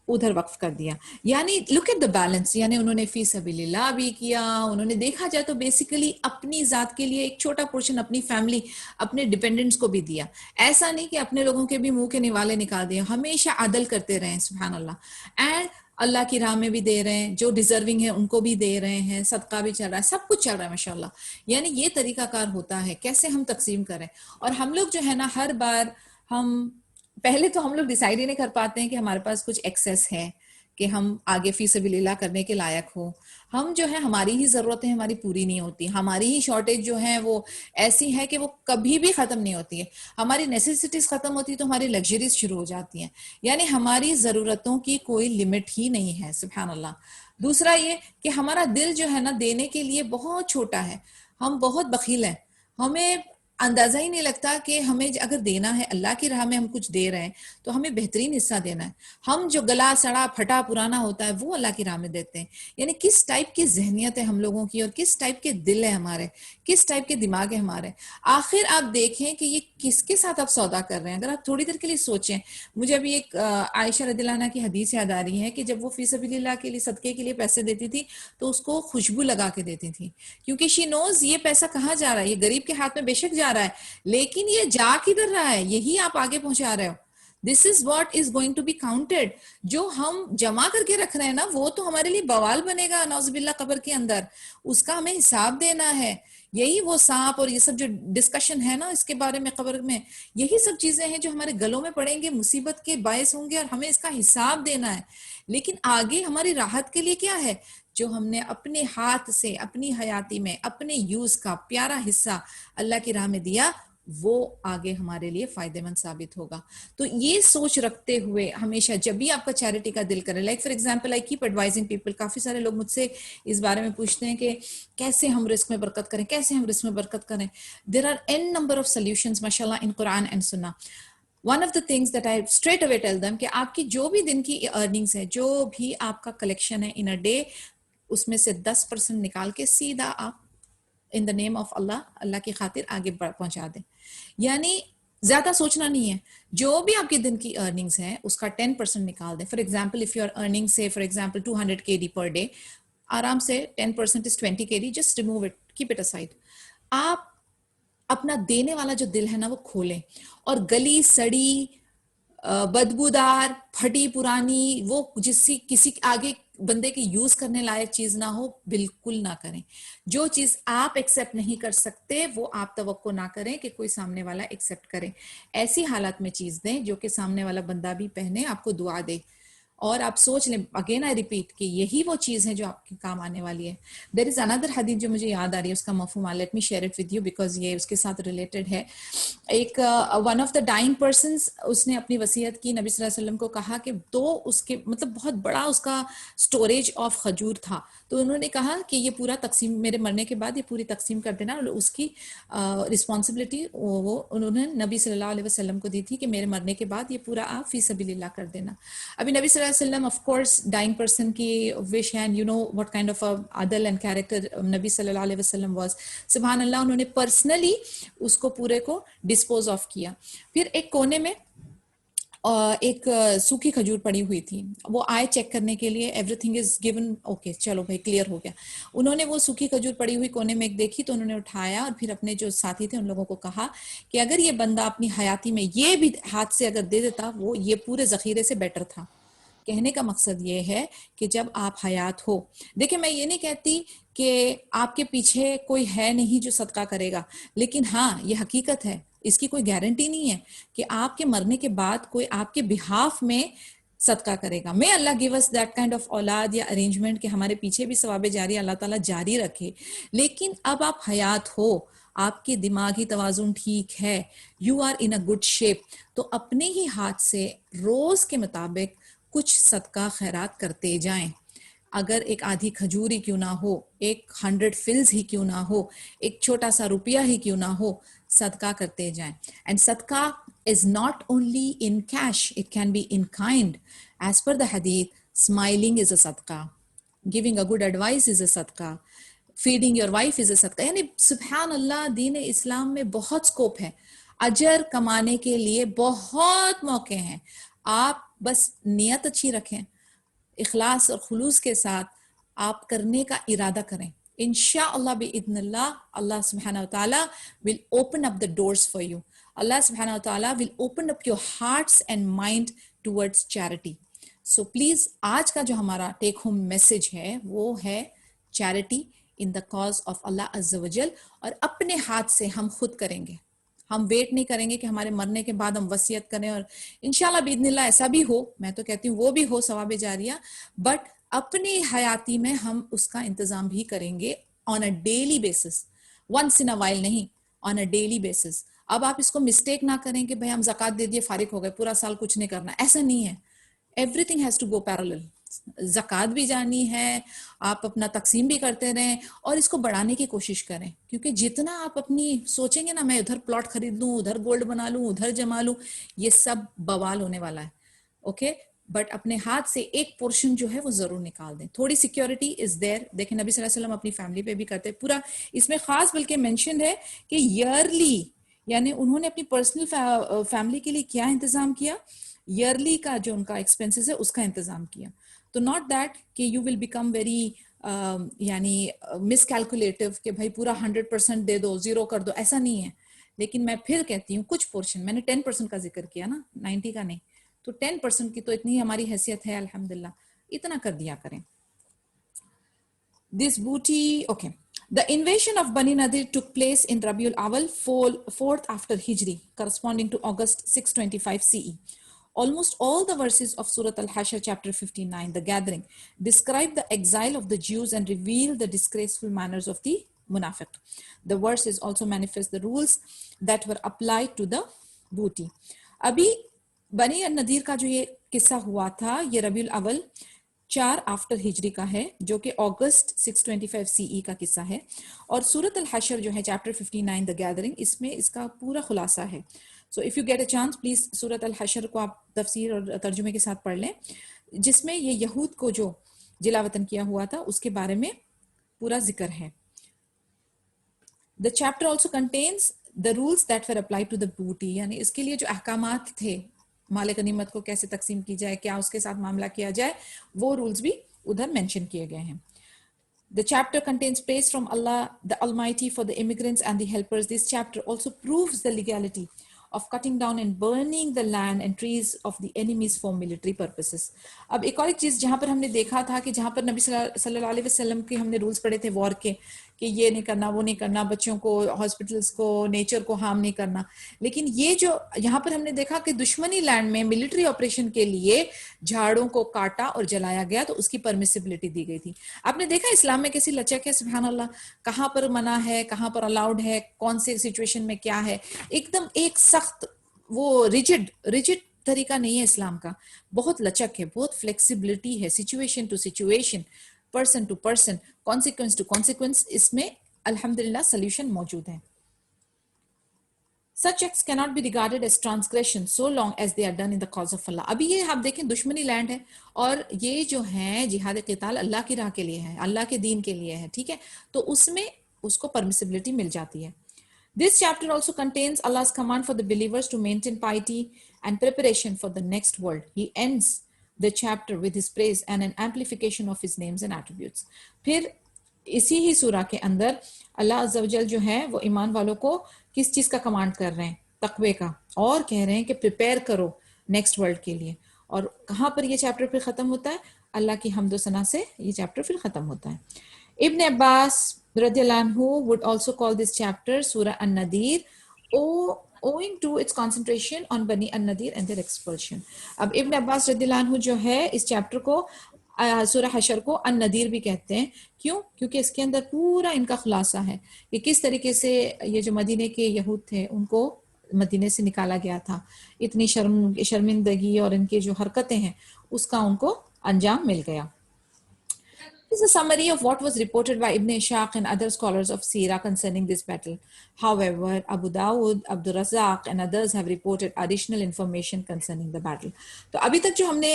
उधर वक्फ कर दिया. यानी लुक एट द बैलेंस, यानी उन्होंने फी सबीलिल्लाह भी किया. उन्होंने देखा जाए तो बेसिकली अपनी जात के लिए एक छोटा पोर्शन, अपनी फैमिली, अपने डिपेंडेंट्स को भी दिया. ऐसा नहीं कि अपने लोगों के भी मुंह के निवाले निकाल दिए. हमेशा अदल करते रहे, सुभान अल्लाह. एंड अल्लाह की राह में भी दे रहे हैं, जो डिजर्विंग है उनको भी दे रहे हैं, सदका भी चल रहा है, सब कुछ चल रहा है माशाल्लाह. यानी ये तरीकाकार होता है कैसे हम तकसीम करें. और हम लोग जो है ना, हर बार हम पहले तो हम लोग डिसाइड ही नहीं कर पाते हैं कि हमारे पास कुछ एक्सेस है कि हम आगे फी सबीलिल्लाह करने के लायक हो. हम जो है, हमारी ही जरूरतें हमारी पूरी नहीं होती, हमारी ही शॉर्टेज जो है वो ऐसी है कि वो कभी भी खत्म नहीं होती है. हमारी नेसेसिटीज खत्म होती है तो हमारी लग्जरीज शुरू हो जाती हैं. यानी हमारी जरूरतों की कोई लिमिट ही नहीं है, सुभान अल्लाह. दूसरा ये कि हमारा दिल जो है ना, देने के लिए बहुत छोटा है. हम बहुत बखील हैं. हमें अंदाजा ही नहीं लगता कि हमें अगर देना है, अल्लाह की राह में हम कुछ दे रहे हैं तो हमें बेहतरीन हिस्सा देना है. हम जो गला सड़ा फटा पुराना होता है वो अल्लाह की राह में देते हैं. यानी किस टाइप की जहनियत है हम लोगों की, और किस टाइप के दिल है हमारे, किस टाइप के दिमाग है हमारे. आखिर आप देखें कि ये किसके साथ आप सौदा कर रहे हैं. अगर आप थोड़ी देर के लिए सोचें, मुझे अभी एक आयशा रदियल्लाहु अन्हा की हदीस याद आ रही है कि जब वो फी सबीलिल्लाह के लिए, सदके के लिए पैसे देती थी तो उसको खुशबू लगा के देती थी, क्योंकि शी नोज ये पैसा कहाँ जा रहा है. ये गरीब के हाथ में बेशक जा रहा है, लेकिन ये जा किधर रहा है, यही आप आगे पहुंचा रहे हो. This is what is going to be counted. जो हम जमा करके रख रहे हैं ना, वो तो हमारे लिए बवाल बनेगा नौजुबिल्ला कब्र के अंदर. उसका हमें हिसाब देना है. यही वो सांप और ये सब जो डिस्कशन है ना इसके बारे में कब्र में, यही सब चीजें हैं जो हमारे गलों में पड़ेंगे, मुसीबत के बायस होंगे और हमें इसका हिसाब देना है. लेकिन आगे हमारी राहत के लिए क्या है, जो हमने अपने हाथ से अपनी हयाती में अपने यूज का प्यारा हिस्सा अल्लाह की राह में दिया, वो आगे हमारे लिए फायदेमंद साबित होगा. तो ये सोच रखते हुए हमेशा जब भी आपका चैरिटी का दिल करे, like for example I keep advising people, काफी सारे लोग मुझसे इस बारे में पूछते हैं कि कैसे हम रिस्क में बरकत करें, कैसे हम रिस्क में बरकत करें. There are an number of solutions माशाल्लाह in Quran and Sunnah. One of the things that I straight away tell them कि आपकी जो भी दिन की अर्निंग्स है, जो भी आपका कलेक्शन है इन अ डे, उसमें से 10% निकाल के सीधा आप इन द नेम ऑफ अल्लाह, अल्लाह की खातिर आगे पहुंचा दें। यानी ज्यादा सोचना नहीं है, जो भी आपके दिन की अर्निंग्स हैं उसका 10% निकाल दें। For example if you are earning से for example 200 KD per day, आराम से 10% is 20 KD, just remove it, keep it aside. आप अपना देने वाला जो दिल है ना वो खोलें, और गली सड़ी बदबूदार फटी पुरानी वो जिससे किसी आगे बंदे के यूज करने लायक चीज ना हो, बिल्कुल ना करें। जो चीज आप एक्सेप्ट नहीं कर सकते वो आप तवक्को ना करें कि कोई सामने वाला एक्सेप्ट करे। ऐसी हालत में चीज दें जो कि सामने वाला बंदा भी पहने, आपको दुआ दे, और आप सोच लें, अगेन आई रिपीट, कि यही वो चीज है जो आपके काम आने वाली है। देयर इज अनदर हदीस जो मुझे याद आ रही है, उसका मफहूम, let me share it with you because ये उसके साथ रिलेटेड है। एक one of the dying persons, उसने अपनी वसीयत की, नबी सल्लल्लाहु अलैहि वसल्लम को कहा कि दो उसके मतलब बहुत बड़ा उसका स्टोरेज ऑफ खजूर था, तो उन्होंने कहा कि ये पूरा तकसीम, मेरे मरने के बाद ये पूरी तकसीम कर देना, और उसकी रिस्पॉन्सिबिलिटी वो उन्होंने नबी सल्लल्लाहु अलैहि वसल्लम को दी थी कि मेरे मरने के बाद ये पूरा आप फी सबीलिल्लाह कर देना। अभी नबी सल्लल्लाहु अलैहि वसल्लम ऑफ कोर्स डाइंग पर्सन की विश है, and you know what kind of अदल एंड कैरेक्टर नबी सल्लल्लाहु अलैहि वसल्लम वाज, सुभान अल्लाह, उन्होंने पर्सनली उसको पूरे को डिस्पोज ऑफ किया। फिर एक कोने में एक सूखी खजूर पड़ी हुई थी, वो आए चेक करने के लिए, एवरीथिंग इज गिवन, ओके चलो भाई क्लियर हो गया। उन्होंने वो सूखी खजूर पड़ी हुई कोने में एक देखी, तो उन्होंने उठाया और फिर अपने जो साथी थे उन लोगों को कहा कि अगर ये बंदा अपनी हयाती में ये भी हाथ से अगर दे देता, वो ये पूरे जखीरे से बेटर था। कहने का मकसद ये है कि जब आप हयात हो, देखिए मैं ये नहीं कहती कि आपके पीछे कोई है नहीं जो सदका करेगा, लेकिन हाँ ये हकीकत है, इसकी कोई गारंटी नहीं है कि आपके मरने के बाद कोई आपके बिहाफ में सदका करेगा। May Allah give us that kind of औलाद या अरेंजमेंट कि हमारे पीछे भी सवाब जारी अल्लाह ताला जारी रखे। लेकिन अब आप हयात हो, आपके दिमागी तवाजुन ठीक है, you are in a good shape, तो अपने ही हाथ से रोज के मुताबिक कुछ सदका खैरात करते जाएं। अगर एक आधी खजूर ही क्यों ना हो, एक 100 फिल्स ही क्यों ना हो, एक छोटा सा रुपया ही क्यों ना हो, सदका करते जाएं। एंड सदका is not only in cash, it can be in kind. As per the hadith, smiling is a sadqa, giving a good advice is a sadqa, feeding your wife is a सदका। यानी सुभान अल्लाह, दीन इस्लाम में बहुत scope है, अजर कमाने के लिए बहुत मौके हैं। आप बस नियत अच्छी रखें, इखलास और खुलूस के साथ आप करने का इरादा करें, इंशाअल्लाह बिइज़्निल्लाह अल्लाह सुब्हानहू व तआला will open up the doors for you. Allah सुब्हानहू व तआला will open up your hearts and mind towards charity. So please आज का जो हमारा टेक होम मैसेज है वो है charity in the cause of Allah अज़्ज़ा वजल, और अपने हाथ से हम खुद करेंगे। हम वेट नहीं करेंगे कि हमारे मरने के बाद हम वसीयत करें, और इंशाल्लाह बिइज़्निल्लाह ऐसा भी हो, मैं तो कहती हूँ वो भी हो सवाब जारिया, बट अपनी हयाती में हम उसका इंतजाम भी करेंगे on a daily basis, once in a while नहीं, ऑन अ डेली बेसिस। अब आप इसको मिस्टेक ना करें कि भाई हम ज़कात दे दिए फारिग हो गए, पूरा साल कुछ नहीं करना, ऐसा नहीं है। Everything has to go parallel, ज़कात भी जानी है, आप अपना तकसीम भी करते रहें, और इसको बढ़ाने की कोशिश करें, क्योंकि जितना आप अपनी सोचेंगे ना मैं उधर प्लॉट खरीद लूं, उधर गोल्ड बना लूं, उधर जमा लूं, ये सब बवाल होने वाला है। ओके, बट अपने हाथ से एक पोर्शन जो है वो जरूर निकाल दें, थोड़ी सिक्योरिटी इज देयर। देखें नबी सल्लल्लाहु अलैहि वसल्लम अपनी फैमिली पे भी करते पूरा, इसमें खास बल्कि मेंशन है कि ईयरली, यानी उन्होंने अपनी पर्सनल फैमिली के लिए क्या इंतजाम किया, ईयरली का जो उनका एक्सपेंसेस है उसका इंतजाम किया। तो नॉट दैट कि यू विल बिकम वेरी यानी मिसकैलकुलेटिव कि भाई पूरा 100% दे दो, जीरो कर दो, ऐसा नहीं है। लेकिन मैं फिर कहती हूँ कुछ पोर्शन, मैंने 10% का जिक्र किया ना, 90 का नहीं, तो 10% की तो इतनी हमारी हैसियत है अल्हम्दुलिल्लाह, इतना कर दिया करें। This booty, okay. The invasion of Bani Nadir took place in Rabiul Awal, 4th after Hijri, corresponding to August 625 CE. Almost all the verses of Surah Al-Hashr, chapter 59, the gathering, describe the exile of the Jews and reveal the disgraceful manners of the Munafiq. The verses also manifest the rules that were applied to the booty. अभी बनी नदीर का जो ये किस्सा हुआ था, ये रबीउल अव्वल 4 आफ्टर हिजरी का है, जो कि अगस्त 625 सीई का किस्सा है। और सूरत अल हशर जो है चैप्टर 59 द गैदरिंग, इसमें इसका पूरा खुलासा है। So if you get a chance please सूरत अल हशर को आप तफसीर और तर्जुमे के साथ पढ़ लें, जिसमें ये यहूद को जो जिला वतन किया हुआ था, उसके बारे में पूरा जिक्र है. The chapter also contains the rules that were applied to the booty, यानी इसके लिए जो अहकामात थे, माल गनीमत को कैसे तकसीम की जाए, क्या उसके साथ मामला किया जाए, वो रूल्स भी उधर मेंशन किए गए हैं. The chapter contains praise from Allah, the Almighty, for the immigrants and the helpers. This chapter also proves the legality of cutting down and burning the land and trees of the enemies for military purposes. अब एक और एक चीज जहां पर हमने देखा था कि जहां पर नबी सल्लल्लाहु अलैहि वसल्लम के हमने रूल्स पढ़े थे वॉर के, कि ये नहीं करना, वो नहीं करना, बच्चों को, हॉस्पिटल्स को, नेचर को हार्म नहीं करना. लेकिन ये जो यहाँ पर हमने देखा कि दुश्मनी लैंड में मिलिट्री ऑपरेशन के लिए झाड़ों को काटा और जलाया गया, तो उसकी परमिसिबिलिटी दी गई थी. आपने देखा इस्लाम में कैसी लचक है, सुभान अल्लाह, कहाँ पर मना है, कहाँ पर अलाउड है, कौन से सिचुएशन में क्या है. एकदम एक सख्त वो रिजिड तरीका नहीं है इस्लाम का, बहुत लचक है, बहुत फ्लेक्सिबिलिटी है, situation to situation, person to person, consequence to consequence, इसमें अल्हम्दुलिल्लाह सोल्यूशन मौजूद है. Such acts cannot be regarded as transgression so long as they are done in the cause of Allah. अभी ये आप देखें दुश्मनी लैंड है और ये जो है जिहाद क़िताल अल्लाह की राह के लिए है, अल्लाह के दीन के लिए है, ठीक है, तो उसमें उसको परमिसिबिलिटी मिल जाती है. This chapter also contains Allah's command for the believers to maintain piety and preparation for the next world. He ends the chapter with his praise and an amplification of his names and attributes. फिर इसी ही सूरा के अंदर अल्लाह अज़्ज़ा वजल जो है वो ईमान वालों को किस चीज का कमांड कर रहे हैं, तकवे का, और कह रहे हैं कि प्रिपेयर करो नेक्स्ट वर्ल्ड के लिए. और कहाँ पर ये चैप्टर फिर खत्म होता है, अल्लाह की हम्द व सना से ये चैप्टर फिर खत्म होता है. इब्न अब्बास रज़ियल्लाहु अन्हु would also call this chapter Surah An-Nadir, owing to its concentration on Bani An-Nadir and their expulsion. अब इब्न अब्बास रज़ियल्लाहु अन्हु जो है इस चैप्टर को सूरह हशर को अन-नदीर भी कहते हैं. क्यों? क्योंकि इसके अंदर पूरा इनका खुलासा है कि किस तरीके से ये जो मदीने के यहूद थे उनको मदीने से निकाला गया था, इतनी शर्मिंदगी और इनकी जो हरकतें हैं उसका उनको अंजाम मिल गया. This is a summary of what was reported by Ibn Ishaq and other scholars of Sirah concerning this battle. However, Abu Dawud, Abdul Razzaq and others have reported additional information concerning the battle. तो अभी तक जो हमने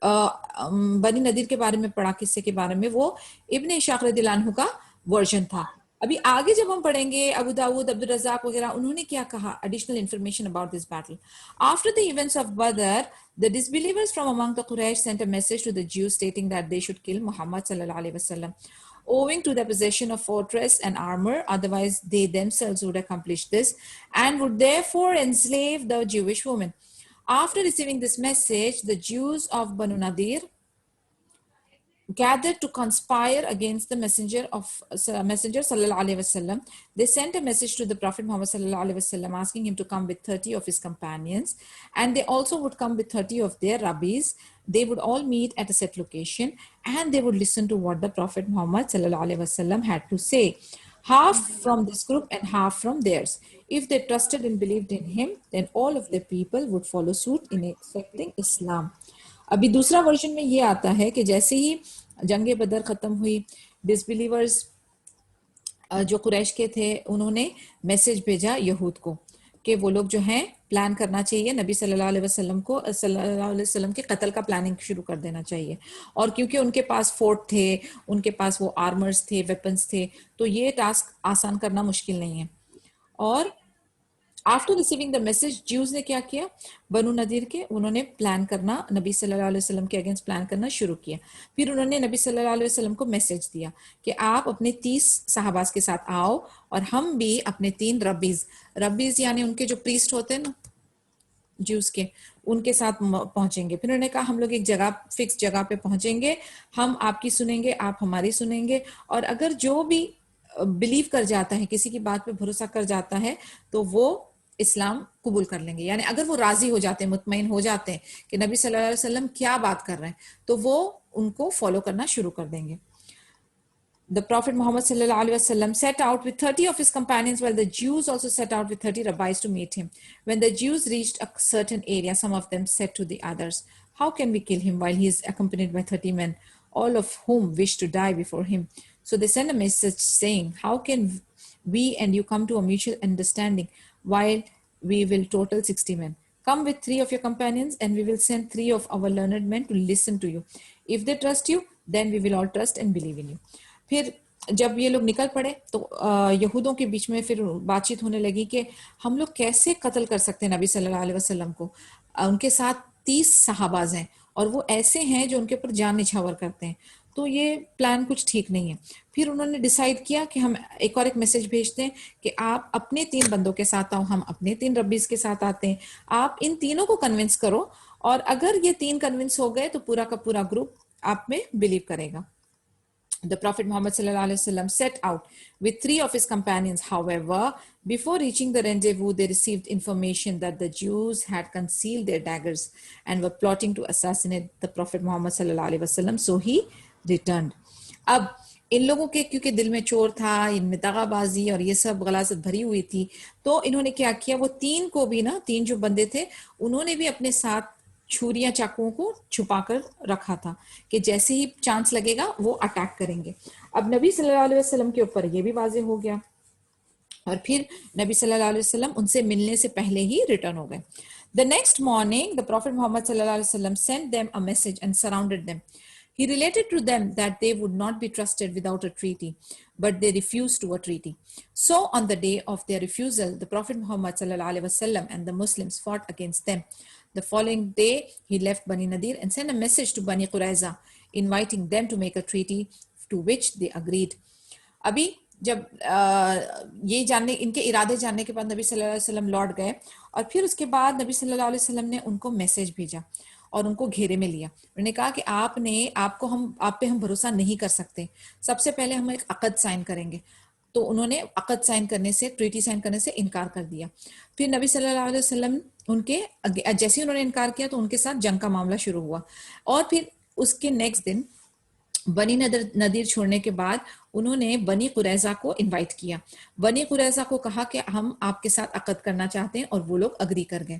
बनी नदीर के बारे में पढ़ा, किस्से के बारे में, वो इब्न इशाक रज़ियल्लाहु अन्हु का वर्जन था. अभी आगे जब हम पढ़ेंगे अबू दाऊद, अब्दुल रज़ाक वगैरह, उन्होंने क्या कहा, additional information about this battle. After the events of बदर, the disbelievers from among the Quraysh sent a message to the Jews stating that they should kill Muhammad sallallahu alaihi wasallam, owing to their possession of fortress and armor. Otherwise, they themselves would accomplish this and would therefore enslave the Jewish women. After receiving this message, the Jews of Banu Nadir gathered to conspire against the messenger sallallahu alaihi wasallam. They sent a message to the Prophet Muhammad sallallahu alaihi wasallam asking him to come with 30 of his companions, and they also would come with 30 of their rabbis. They would all meet at a set location and they would listen to what the Prophet Muhammad sallallahu alaihi wasallam had to say, half from this group and half from theirs. If they trusted and believed in him, then all of the people would follow suit in accepting Islam. अभी दूसरा version में ये आता है कि जैसे ही जंग बदर खत्म हुई, डिसबिलीवर्स जो कुरैश के थे उन्होंने मैसेज भेजा यहूद को कि वो लोग जो हैं प्लान करना चाहिए, नबी सल्लल्लाहु अलैहि वसल्लम के कत्ल का प्लानिंग शुरू कर देना चाहिए. और क्योंकि उनके पास फोर्ट थे, उनके पास वो आर्मर्स थे, वेपन्स थे, तो ये टास्क आसान करना मुश्किल नहीं है. और after receiving the message, Jews ने क्या किया, बनु नदीर के, उन्होंने प्लान करना, नबी सल्लल्लाहु अलैहि वसल्लम के अगेंस्ट प्लान करना शुरू किया. फिर उन्होंने नबी सल्लल्लाहु अलैहि वसल्लम को मैसेज दिया कि आप अपने 30 सहाबाज के साथ आओ और हम भी अपने 3 रब्बीज यानी उनके जो प्रीस्ट होते हैं ना ज्यूज के, उनके साथ पहुंचेंगे. फिर उन्होंने कहा हम लोग एक जगह, फिक्स जगह पे पहुंचेंगे, हम आपकी सुनेंगे, आप हमारी सुनेंगे, और अगर जो भी बिलीव कर जाता है, किसी की बात पे भरोसा कर जाता है, तो वो इस्लाम कबूल कर लेंगे. यानी अगर वो राजी हो जाते हैं, मुतमईन हो जाते हैं कि नबी सल्लल्लाहु अलैहि वसल्लम क्या बात कर रहे हैं, तो वो उनको फॉलो करना शुरू कर देंगे. The Prophet Muhammad sallallahu alaihi wasallam set out with 30 of his companions, while the Jews also set out with 30 rabbis to meet him. When the Jews reached a certain area, some of them said to the others, "How can we kill him while he is accompanied by 30 men, all of whom wish to die before him?" So they sent a message saying, "How can we and you come to a mutual understanding while we will total 60 men? Come with 3 of your companions and we will send 3 of our learned men to listen to you. If they trust you, then we will all trust and believe in you. फिर जब ये लोग निकल पड़े तो यहूदों के बीच में फिर बातचीत होने लगी कि हम लोग कैसे कत्ल कर सकते हैं नबी सल्लल्लाहु अलैहि वसल्लम को। उनके साथ 30 सहाबाज हैं और वो ऐसे हैं जो उनके ऊपर जान निछावर करते हैं, तो ये प्लान कुछ ठीक नहीं है। फिर उन्होंने डिसाइड किया कि हम एक मैसेज भेजते हैं कि आप अपने 3 बंदों के साथ आओ, हम अपने 3 रब्बीज के साथ आते हैं, आप इन तीनों को कन्विंस करो और अगर ये 3 कन्विंस हो गए तो पूरा का पूरा ग्रुप आप में बिलीव करेगा। The Prophet Muhammad sallallahu alaihi wasallam set out with 3 of his companions. However, before reaching the rendezvous, they received information that the Jews had concealed their daggers and were plotting to assassinate the Prophet Muhammad sallallahu alaihi wasallam. So he returned. अब इन लोगों के क्योंकि दिल में चोर था, इनमें दगाबाजी और ये सब गलाजत भरी हुई थी, तो इन्होंने क्या किया, वो 3 को भी ना, 3 जो बंदे थे उन्होंने भी अपने साथ छुरियां चाकुओं को छुपा कर रखा था कि जैसे ही चांस लगेगा वो अटैक करेंगे। अब नबी सल्लल्लाहु अलैहि वसल्लम के ऊपर ये भी वाजे हो गया और फिर नबी सल्लल्लाहु अलैहि वसल्लम उनसे मिलने से पहले ही रिटर्न हो गए। The next morning, the Prophet Muhammad sallallahu alaihi wasallam sent them a message and surrounded them. He related to them that they would not be trusted without a treaty, but they refused to a treaty. So on the day of their refusal, the Prophet Muhammad sallallahu alaihi wasallam and the Muslims fought against them. The following day, he left Bani Nadir and sent a message to Bani Qurayza, inviting them to make a treaty, to which they agreed. अभी जब ये जानने, इनके इरादे जानने के बाद नबी सल्लल्लाहु अलैहि वसल्लम लौट गए और फिर उसके बाद नबी सल्लल्लाहु अलैहि वसल्लम ने उनको मैसेज भेजा और उनको घेरे में लिया। उन्होंने कहा कि आप पे हम भरोसा नहीं कर सकते, सबसे पहले हम एक अक़द साइन करेंगे। तो उन्होंने अक़द साइन करने से, ट्रीटी साइन करने से इनकार कर दिया। फिर नबी सल्लल्लाहु अलैहि वसल्लम उनके जैसे ही उन्होंने इनकार किया तो उनके साथ जंग का मामला शुरू हुआ और फिर उसके नेक्स्ट दिन बनी नदीर छोड़ने के बाद उन्होंने बनी कुरैजा को इनवाइट किया। बनी कुरैजा को कहा कि हम आपके साथ अक़द करना चाहते हैं और वो लोग अग्री कर गए।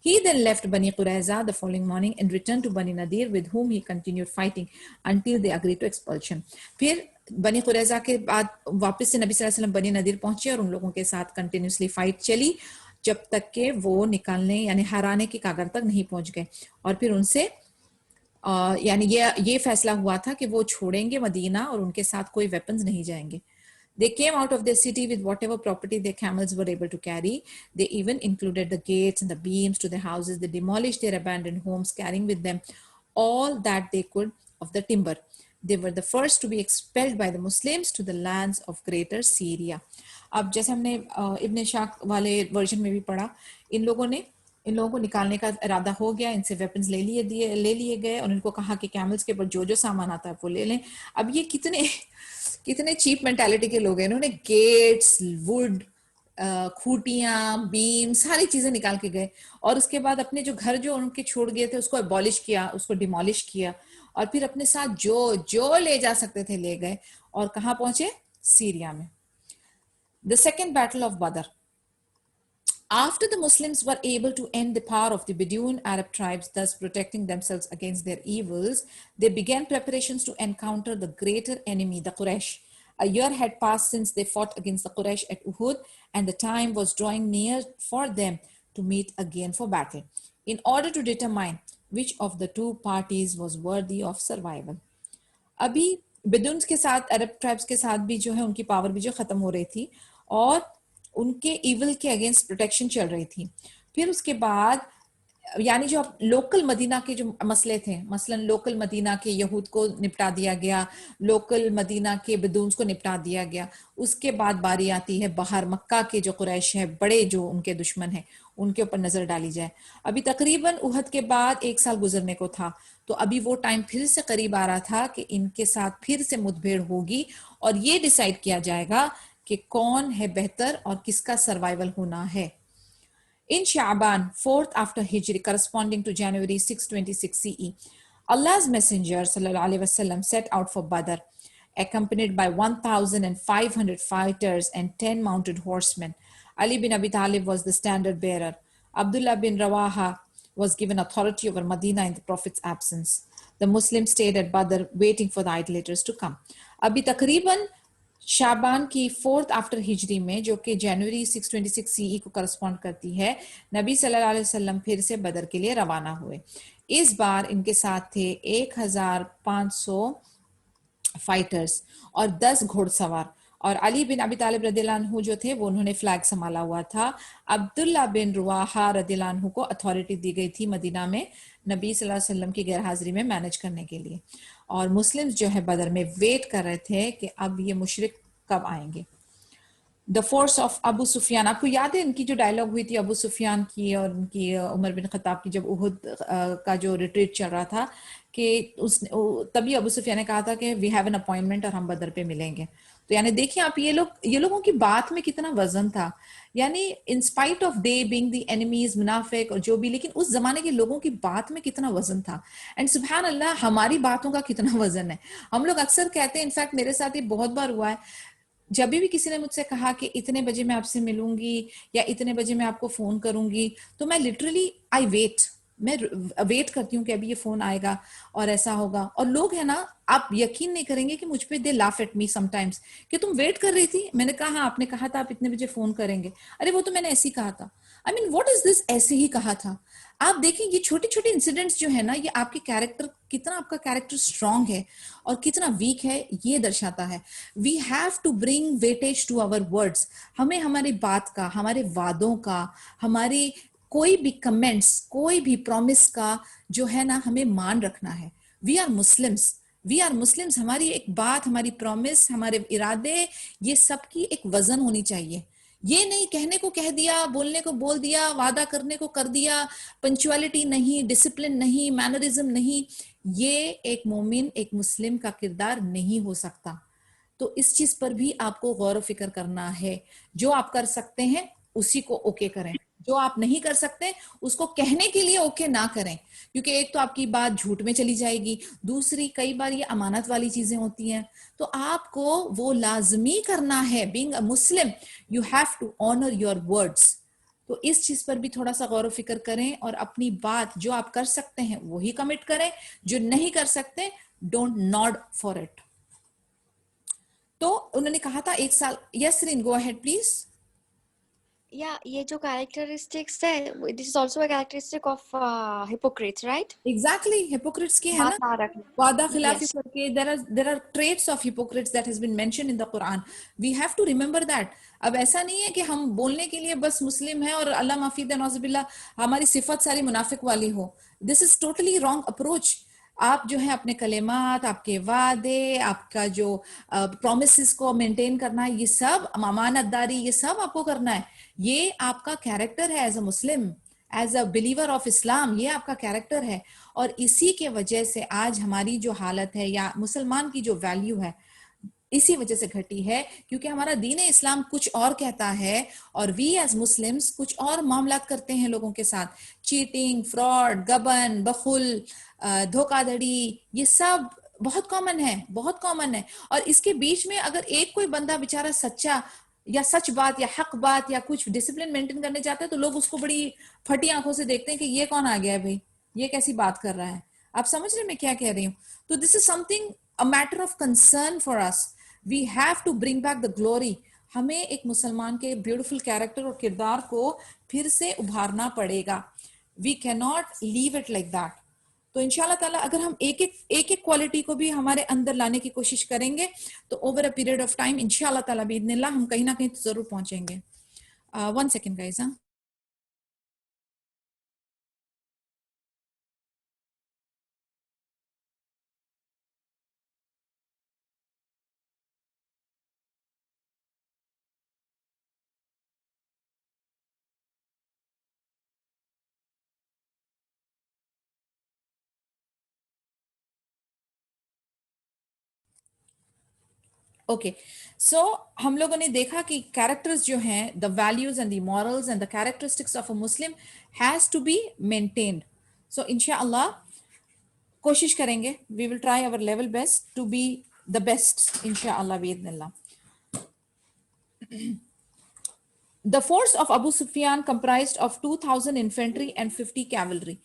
He then left Bani Qurayza the following morning and returned to Bani Nadir with whom he continued fighting until they agreed to expulsion. फिर बनी कुरैजा के बाद वापस से नबी सल्लल्लाहु अलैहि वसल्लम बनी नदीर पहुंचे और उन लोगों के साथ कंटिन्यूसली फाइट चली जब तक के वो निकालने यानी हराने की कागर तक नहीं पहुंच गए और फिर उनसे यानी ये फैसला हुआ था कि वो छोड़ेंगे मदीना और उनके साथ कोई वेपन्स नहीं जाएंगे। They came out of their city with whatever property their camels were able to carry. They even included the gates and the beams to their houses. They demolished their abandoned homes, carrying with them all that they could of the timber. They were the first to be expelled by the Muslims to the lands of Greater Syria. अब जैसे हमने इब्न शाक वाले version में भी पढ़ा, इन लोगों को निकालने का इरादा हो गया, इनसे वेपन्स ले लिए गए और इनको कहा कि कैमल्स के ऊपर जो जो सामान आता है वो ले लें। अब ये कितने चीप मेंटालिटी के लोग हैं, इन्होंने गेट्स, वुड, खूटियां, बीम, सारी चीजें निकाल के गए और उसके बाद अपने जो घर जो उनके छोड़ गए थे उसको अबॉलिश किया, उसको डिमोलिश किया और फिर अपने साथ जो ले जा सकते थे ले गए और कहाँ पहुंचे, सीरिया में। The second battle of Badr. After the Muslims were able to end the power of the Bedouin Arab tribes, thus protecting themselves against their evils, they began preparations to encounter the greater enemy, the Quraysh. A year had passed since they fought against the Quraysh at Uhud, and the time was drawing near for them to meet again for battle, in order to determine which of the two parties was worthy of survival. अभी बेदुन्स के साथ, अरब tribes के साथ भी जो है उनकी power भी जो खत्म हो रही थी और उनके इविल के अगेंस्ट प्रोटेक्शन चल रही थी। फिर उसके बाद यानी जो लोकल मदीना के जो मसले थे, मसलन लोकल मदीना के यहूद को निपटा दिया गया, लोकल मदीना के बेदून्स को निपटा दिया गया, उसके बाद बारी आती है बाहर मक्का के जो कुरैश है, बड़े जो उनके दुश्मन हैं, उनके ऊपर नजर डाली जाए। अभी तकरीबन उहद के बाद 1 साल गुजरने को था, तो अभी वो टाइम फिर से करीब आ रहा था कि इनके साथ फिर से मुठभेड़ होगी और ये डिसाइड किया जाएगा कि कौन है बेहतर और किसका सर्वाइवल होना है। In Sha'ban, 4th after Hijri, corresponding to January 626 CE, Allah's Messenger sallallahu alaihi wasallam set out for Badr, accompanied by 1,500 fighters and 10 mounted horsemen. Ali bin Abi Talib was the standard bearer. Abdullah bin Rawaha was given authority over Medina in the Prophet's absence. The Muslims stayed at Badr, waiting for the idolaters to come. अभी तकरीबन शाबान की 4th after हिजरी में, जो कि जनवरी 626 CE को correspond करती है, नबी सल्लल्लाहु अलैहि वसल्लम फिर से बदर के लिए रवाना हुए। इस बार इनके साथ थे 1,500 फाइटर्स और 10 घुड़सवार। और अली बिन अबी तालिब रदियल्लाहु अन्हु जो थे वो उन्होंने फ्लैग संभाला हुआ था। अब्दुल्ला बिन रुवाहा रदियल्लाहु अन्हु को अथॉरिटी दी गई थी मदीना में नबी सल्लल्लाहु अलैहि वसल्लम की गैरहाजिरी में मैनेज करने के लिए। और मुस्लिम्स जो है बदर में वेट कर रहे थे कि अब ये मुशरिक कब आएंगे। The force of Abu Sufyan, आपको याद है इनकी जो डायलॉग हुई थी अबू सुफियान की और उनकी उमर बिन खत्ताब की, जब उहुद का जो रिट्रीट चल रहा था कि उस तभी अबू सुफियान ने कहा था कि वी हैव एन अपॉइंटमेंट और हम बदर पे मिलेंगे। तो यानी देखिए आप ये लोगों की बात में कितना वजन था। यानी in spite of they being the enemies मुनाफिक और जो भी, लेकिन उस जमाने के लोगों की बात में कितना वजन था। एंड सुभान अल्लाह हमारी बातों का कितना वजन है। हम लोग अक्सर कहते हैं, इनफैक्ट मेरे साथ ये बहुत बार हुआ है, जब भी किसी ने मुझसे कहा कि इतने बजे मैं आपसे मिलूंगी या इतने बजे मैं आपको फोन करूंगी, तो मैं लिटरली आई वेट, मैं वेट करती हूँ कि अभी ये फोन आएगा और ऐसा होगा। और लोग है ना, आप यकीन नहीं करेंगे कि मुझ पे they laugh at me sometimes कि तुम वेट कर रही थी। मैंने कहा हाँ, आपने कहा था आप इतने बजे फोन करेंगे। अरे वो तो मैंने ऐसे ही कहा था। I mean what is this, ऐसे ही कहा था। आप देखें ये छोटे छोटे इंसिडेंट्स जो है ना, ये आपके कैरेक्टर, कितना आपका कैरेक्टर स्ट्रांग है और कितना वीक है ये दर्शाता है। We have to bring weightage to our words. हमें हमारी बात का, हमारे वादों का, हमारी कोई भी कमेंट्स, कोई भी प्रॉमिस का जो है ना, हमें मान रखना है। We are Muslims, we are Muslims. हमारी एक बात, हमारी प्रॉमिस, हमारे इरादे, ये सबकी एक वजन होनी चाहिए। ये नहीं कहने को कह दिया, बोलने को बोल दिया, वादा करने को कर दिया, पंक्चुअलिटी नहीं, डिसिप्लिन नहीं, मैनरिज्म नहीं। ये एक मोमिन, एक मुस्लिम का किरदार नहीं हो सकता। तो इस चीज पर भी आपको गौर फिक्र करना है। जो आप कर सकते हैं उसी को ओके करें, जो आप नहीं कर सकते उसको कहने के लिए ओके ना करें, क्योंकि एक तो आपकी बात झूठ में चली जाएगी, दूसरी कई बार ये अमानत वाली चीजें होती हैं। तो आपको वो लाजमी करना है। Being a Muslim you have to honour your words. तो इस चीज पर भी थोड़ा सा गौर फिक्र करें और अपनी बात जो आप कर सकते हैं वही कमिट करें, जो नहीं कर सकते डोंट नॉड फॉर इट। तो उन्होंने कहा था 1 साल। Yes Rin, go ahead please. या ये जो कैरेक्टरिस्टिक्स है, this is also a characteristic of Hippocrates, right? Exactly, hypocrites की है बात ना, ना रखना। वादा खिलाफी यस। करके। There are traits of hypocrites that has been mentioned in the Quran. We have to remember that. अब ऐसा नहीं है कि हम बोलने के लिए बस मुस्लिम है और अल्लाह माफी नौजुबिल्ला हमारी सिफत सारी मुनाफिक वाली हो। This is totally wrong approach. आप जो है अपने कलेमात, आपके वादे, आपका जो प्रोमिस को मेंटेन करना है, ये सब अमानतदारी, ये सब आपको करना है। ये आपका कैरेक्टर है as a Muslim, as a believer of Islam, ये आपका कैरेक्टर है। और इसी के वजह से आज हमारी जो हालत है या मुसलमान की जो वैल्यू है, इसी वजह से घटी है, क्योंकि हमारा दीन इस्लाम कुछ और कहता है और वी एज मुस्लिम्स कुछ और मामला करते हैं लोगों के साथ। चीटिंग, फ्रॉड, गबन, बखुल, धोखाधड़ी, ये सब बहुत कॉमन है, बहुत कॉमन है। और इसके बीच में अगर एक कोई बंदा बेचारा सच्चा या सच बात या हक बात या कुछ डिसिप्लिन मेंटेन करने जाते हैं, तो लोग उसको बड़ी फटी आंखों से देखते हैं कि ये कौन आ गया है भाई, ये कैसी बात कर रहा है। आप समझ रहे मैं क्या कह रही हूँ? तो this is something, a matter of concern for us. We have to bring back the glory. हमें एक मुसलमान के ब्यूटीफुल कैरेक्टर और किरदार को फिर से उभारना पड़ेगा। We can not leave it like that. तो इंशाल्लाह ताला अगर हम एक एक क्वालिटी को भी हमारे अंदर लाने की कोशिश करेंगे, तो over a period of time इंशाल्लाह ताला बिइज़्निल्लाह हम कहीं ना कहीं तो जरूर पहुंचेंगे। 1 सेकेंड गाइस। ओके, सो हम लोगों ने देखा कि कैरेक्टर्स जो हैं, the values and the morals and the characteristics of a Muslim has to be maintained. So इंशाअल्लाह कोशिश करेंगे, we will try our level best to be the best इंशाअल्लाह बिइज़्निल्लाह। The force of Abu Sufyan comprised of 2000 infantry and 50 cavalry.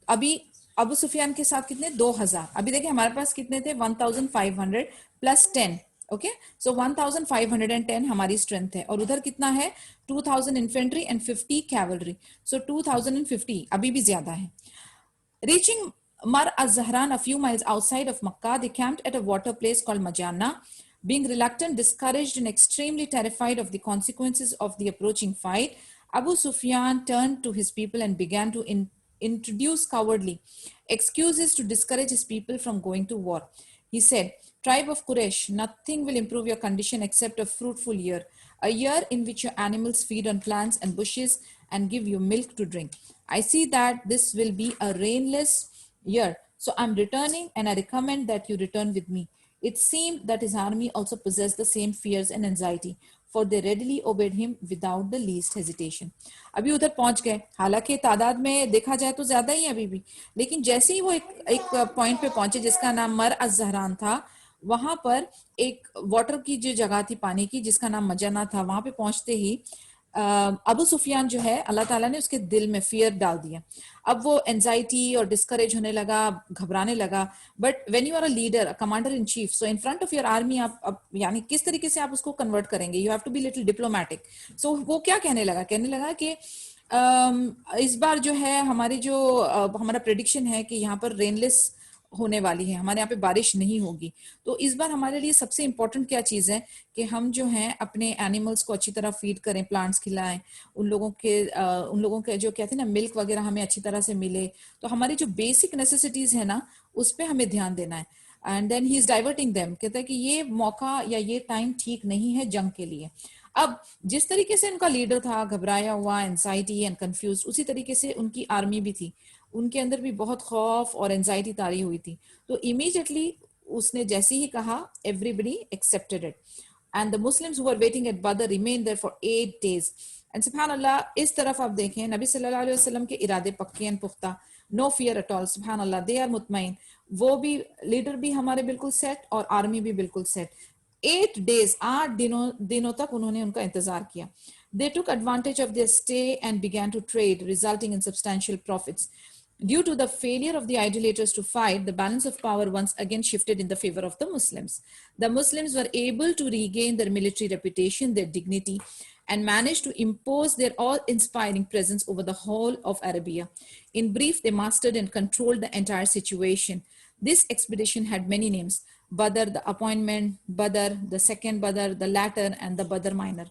अभी अबू सुफियान के साथ कितने, 2000। अभी देखिए हमारे पास कितने थे, 1500 प्लस 10। ओके, सो 1510 हमारी स्ट्रेंथ है और उधर कितना है, 2000 इन्फेंट्री एंड 50 कैवलरी। सो 2050, अभी भी ज्यादा है। Reaching Mar az-Zahran, a few miles outside of Makkah, they camped at a water place called Majana. Being reluctant, discouraged, and extremely terrified of the consequences of the approaching fight, Abu Sufyan turned to his people and began to introduce cowardly excuses to discourage his people from going to war. He said, "Tribe of Quraysh, nothing will improve your condition except a fruitful year, a year in which your animals feed on plants and bushes and give you milk to drink. I see that this will be a rainless year. So I'm returning and I recommend that you return with me." It seemed that his army also possessed the same fears and anxiety, for they readily obeyed him without the least hesitation. अभी उधर पहुंच गए, हालांकि तादाद में देखा जाए तो ज्यादा ही अभी भी, लेकिन जैसे ही वो एक पॉइंट पे पहुंचे जिसका नाम मर अज जहरान था, वहां पर एक वाटर की जो जगह थी पानी की जिसका नाम मजाना था, वहां पे पहुंचते ही अबू सुफियान जो है अल्लाह ताला ने उसके दिल में फियर डाल दिया. अब वो एंजाइटी और डिस्करेज होने लगा, घबराने लगा. But when you are a leader, commander in chief, so in front of your army आप यानी किस तरीके से आप उसको कन्वर्ट करेंगे, you have to be little diplomatic. So वो क्या कहने लगा कि इस बार जो है हमारी जो हमारा प्रेडिक्शन है कि यहाँ पर रेनलेस होने वाली है, हमारे यहाँ पे बारिश नहीं होगी. तो इस बार हमारे लिए सबसे इम्पोर्टेंट क्या चीज है कि हम जो हैं अपने एनिमल्स को अच्छी तरह फीड करें, प्लांट्स खिलाएं, उन लोगों के जो कहते हैं ना मिल्क वगैरह हमें अच्छी तरह से मिले. तो हमारी जो बेसिक नेसेसिटीज है ना उस पर हमें ध्यान देना है. And then he is diverting them, कहता है कि ये मौका या ये टाइम ठीक नहीं है जंग के लिए. अब जिस तरीके से उनका लीडर था घबराया हुआ, एंजाइटी एंड कंफ्यूज, उसी तरीके से उनकी आर्मी भी थी, उनके अंदर भी बहुत खौफ और एंजाइटी तारी हुई थी. तो इमीडिएटली उसने जैसे ही कहा, everybody accepted it. And the Muslims who were waiting at Badr remain there for 8 days. And सुभान अल्लाह, इस तरफ आप देखें नबी सल्लल्लाहु अलैहि वसल्लम के इरादे पक्के एंड पुख्ता, नो फियर एट ऑल. सुभान अल्लाह, दे आर मुतमईन. वो भी लीडर भी हमारे बिल्कुल सेट और आर्मी भी बिल्कुल सेट. 8 days, 8 दिनों तक उन्होंने उनका इंतजार किया. They took advantage of their stay and began to trade, resulting in substantial profits. Due to the failure of the idolaters to fight, the balance of power once again shifted in the favor of the Muslims. The Muslims were able to regain their military reputation, their dignity, and managed to impose their awe-inspiring presence over the whole of Arabia. In brief, they mastered and controlled the entire situation. This expedition had many names: Badr, the appointment, Badr, the second Badr, the latter, and the Badr minor.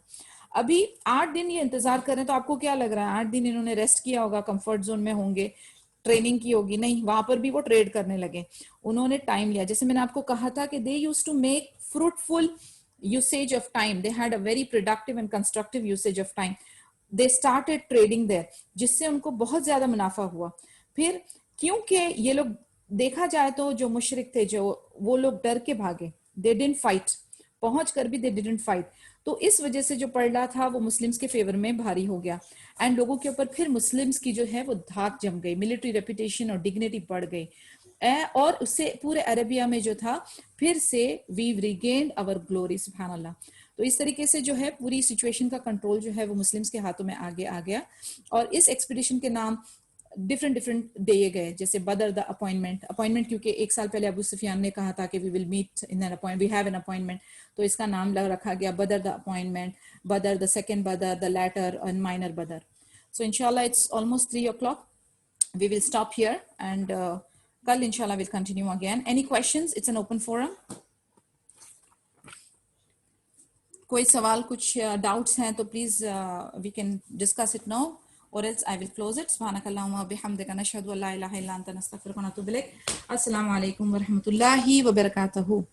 अभी 8 दिन ये इंतजार कर रहे हैं, तो आपको क्या लग रहा है 8 दिन इन्होंने रेस्ट किया होगा, कंफर्ट जोन में होंगे, ट्रेनिंग की होगी? नहीं, वहां पर भी वो ट्रेड करने लगे. उन्होंने टाइम लिया, जैसे मैंने आपको कहा था कि they used to make fruitful usage of time. They had a very productive and constructive usage of time. They started trading there, जिससे उनको बहुत ज्यादा मुनाफा हुआ. फिर क्योंकि ये लोग देखा जाए तो जो मुशरिक थे, जो वो लोग डर के भागे, they didn't fight. पहुंच कर भी they didn't fight. तो इस वजह से जो पलड़ा था वो मुस्लिम्स के फेवर में भारी हो गया. एंड लोगों के ऊपर फिर मुस्लिम्स की जो है वो धाक जम गई, मिलिट्री रेपुटेशन और डिग्निटी बढ़ गई. और उससे पूरे अरेबिया में जो था फिर से वी रिगेन्ड आवर ग्लोरी. सुभान अल्लाह. तो इस तरीके से जो है पूरी सिचुएशन का कंट्रोल जो है वो मुस्लिम्स के हाथों में आगे आ गया. और इस एक्सपीडिशन के नाम डिफरेंट दिए गए, जैसे बदर द अपॉइंटमेंट क्योंकि 1 साल पहले अबू सुफियान ने कहा था कि we will meet in an appointment, we have an appointment, तो इसका नाम रखा गया Badr the appointment, Badr the second Badr, the latter and minor Badr. So इंशाल्लाह it's almost 3 o'clock. We will stop here and कल इंशाल्लाह we'll continue again. Any questions? It's an open forum. कोई सवाल, कुछ doubts हैं तो please we can discuss it now, or else I will close it. Subhanakallahumma wa bihamdika nashhadu an la ilaha illa anta nastaghfiruka wa natubu ilaik. Assalamu alaikum wa rahmatullahi wa barakatuhu.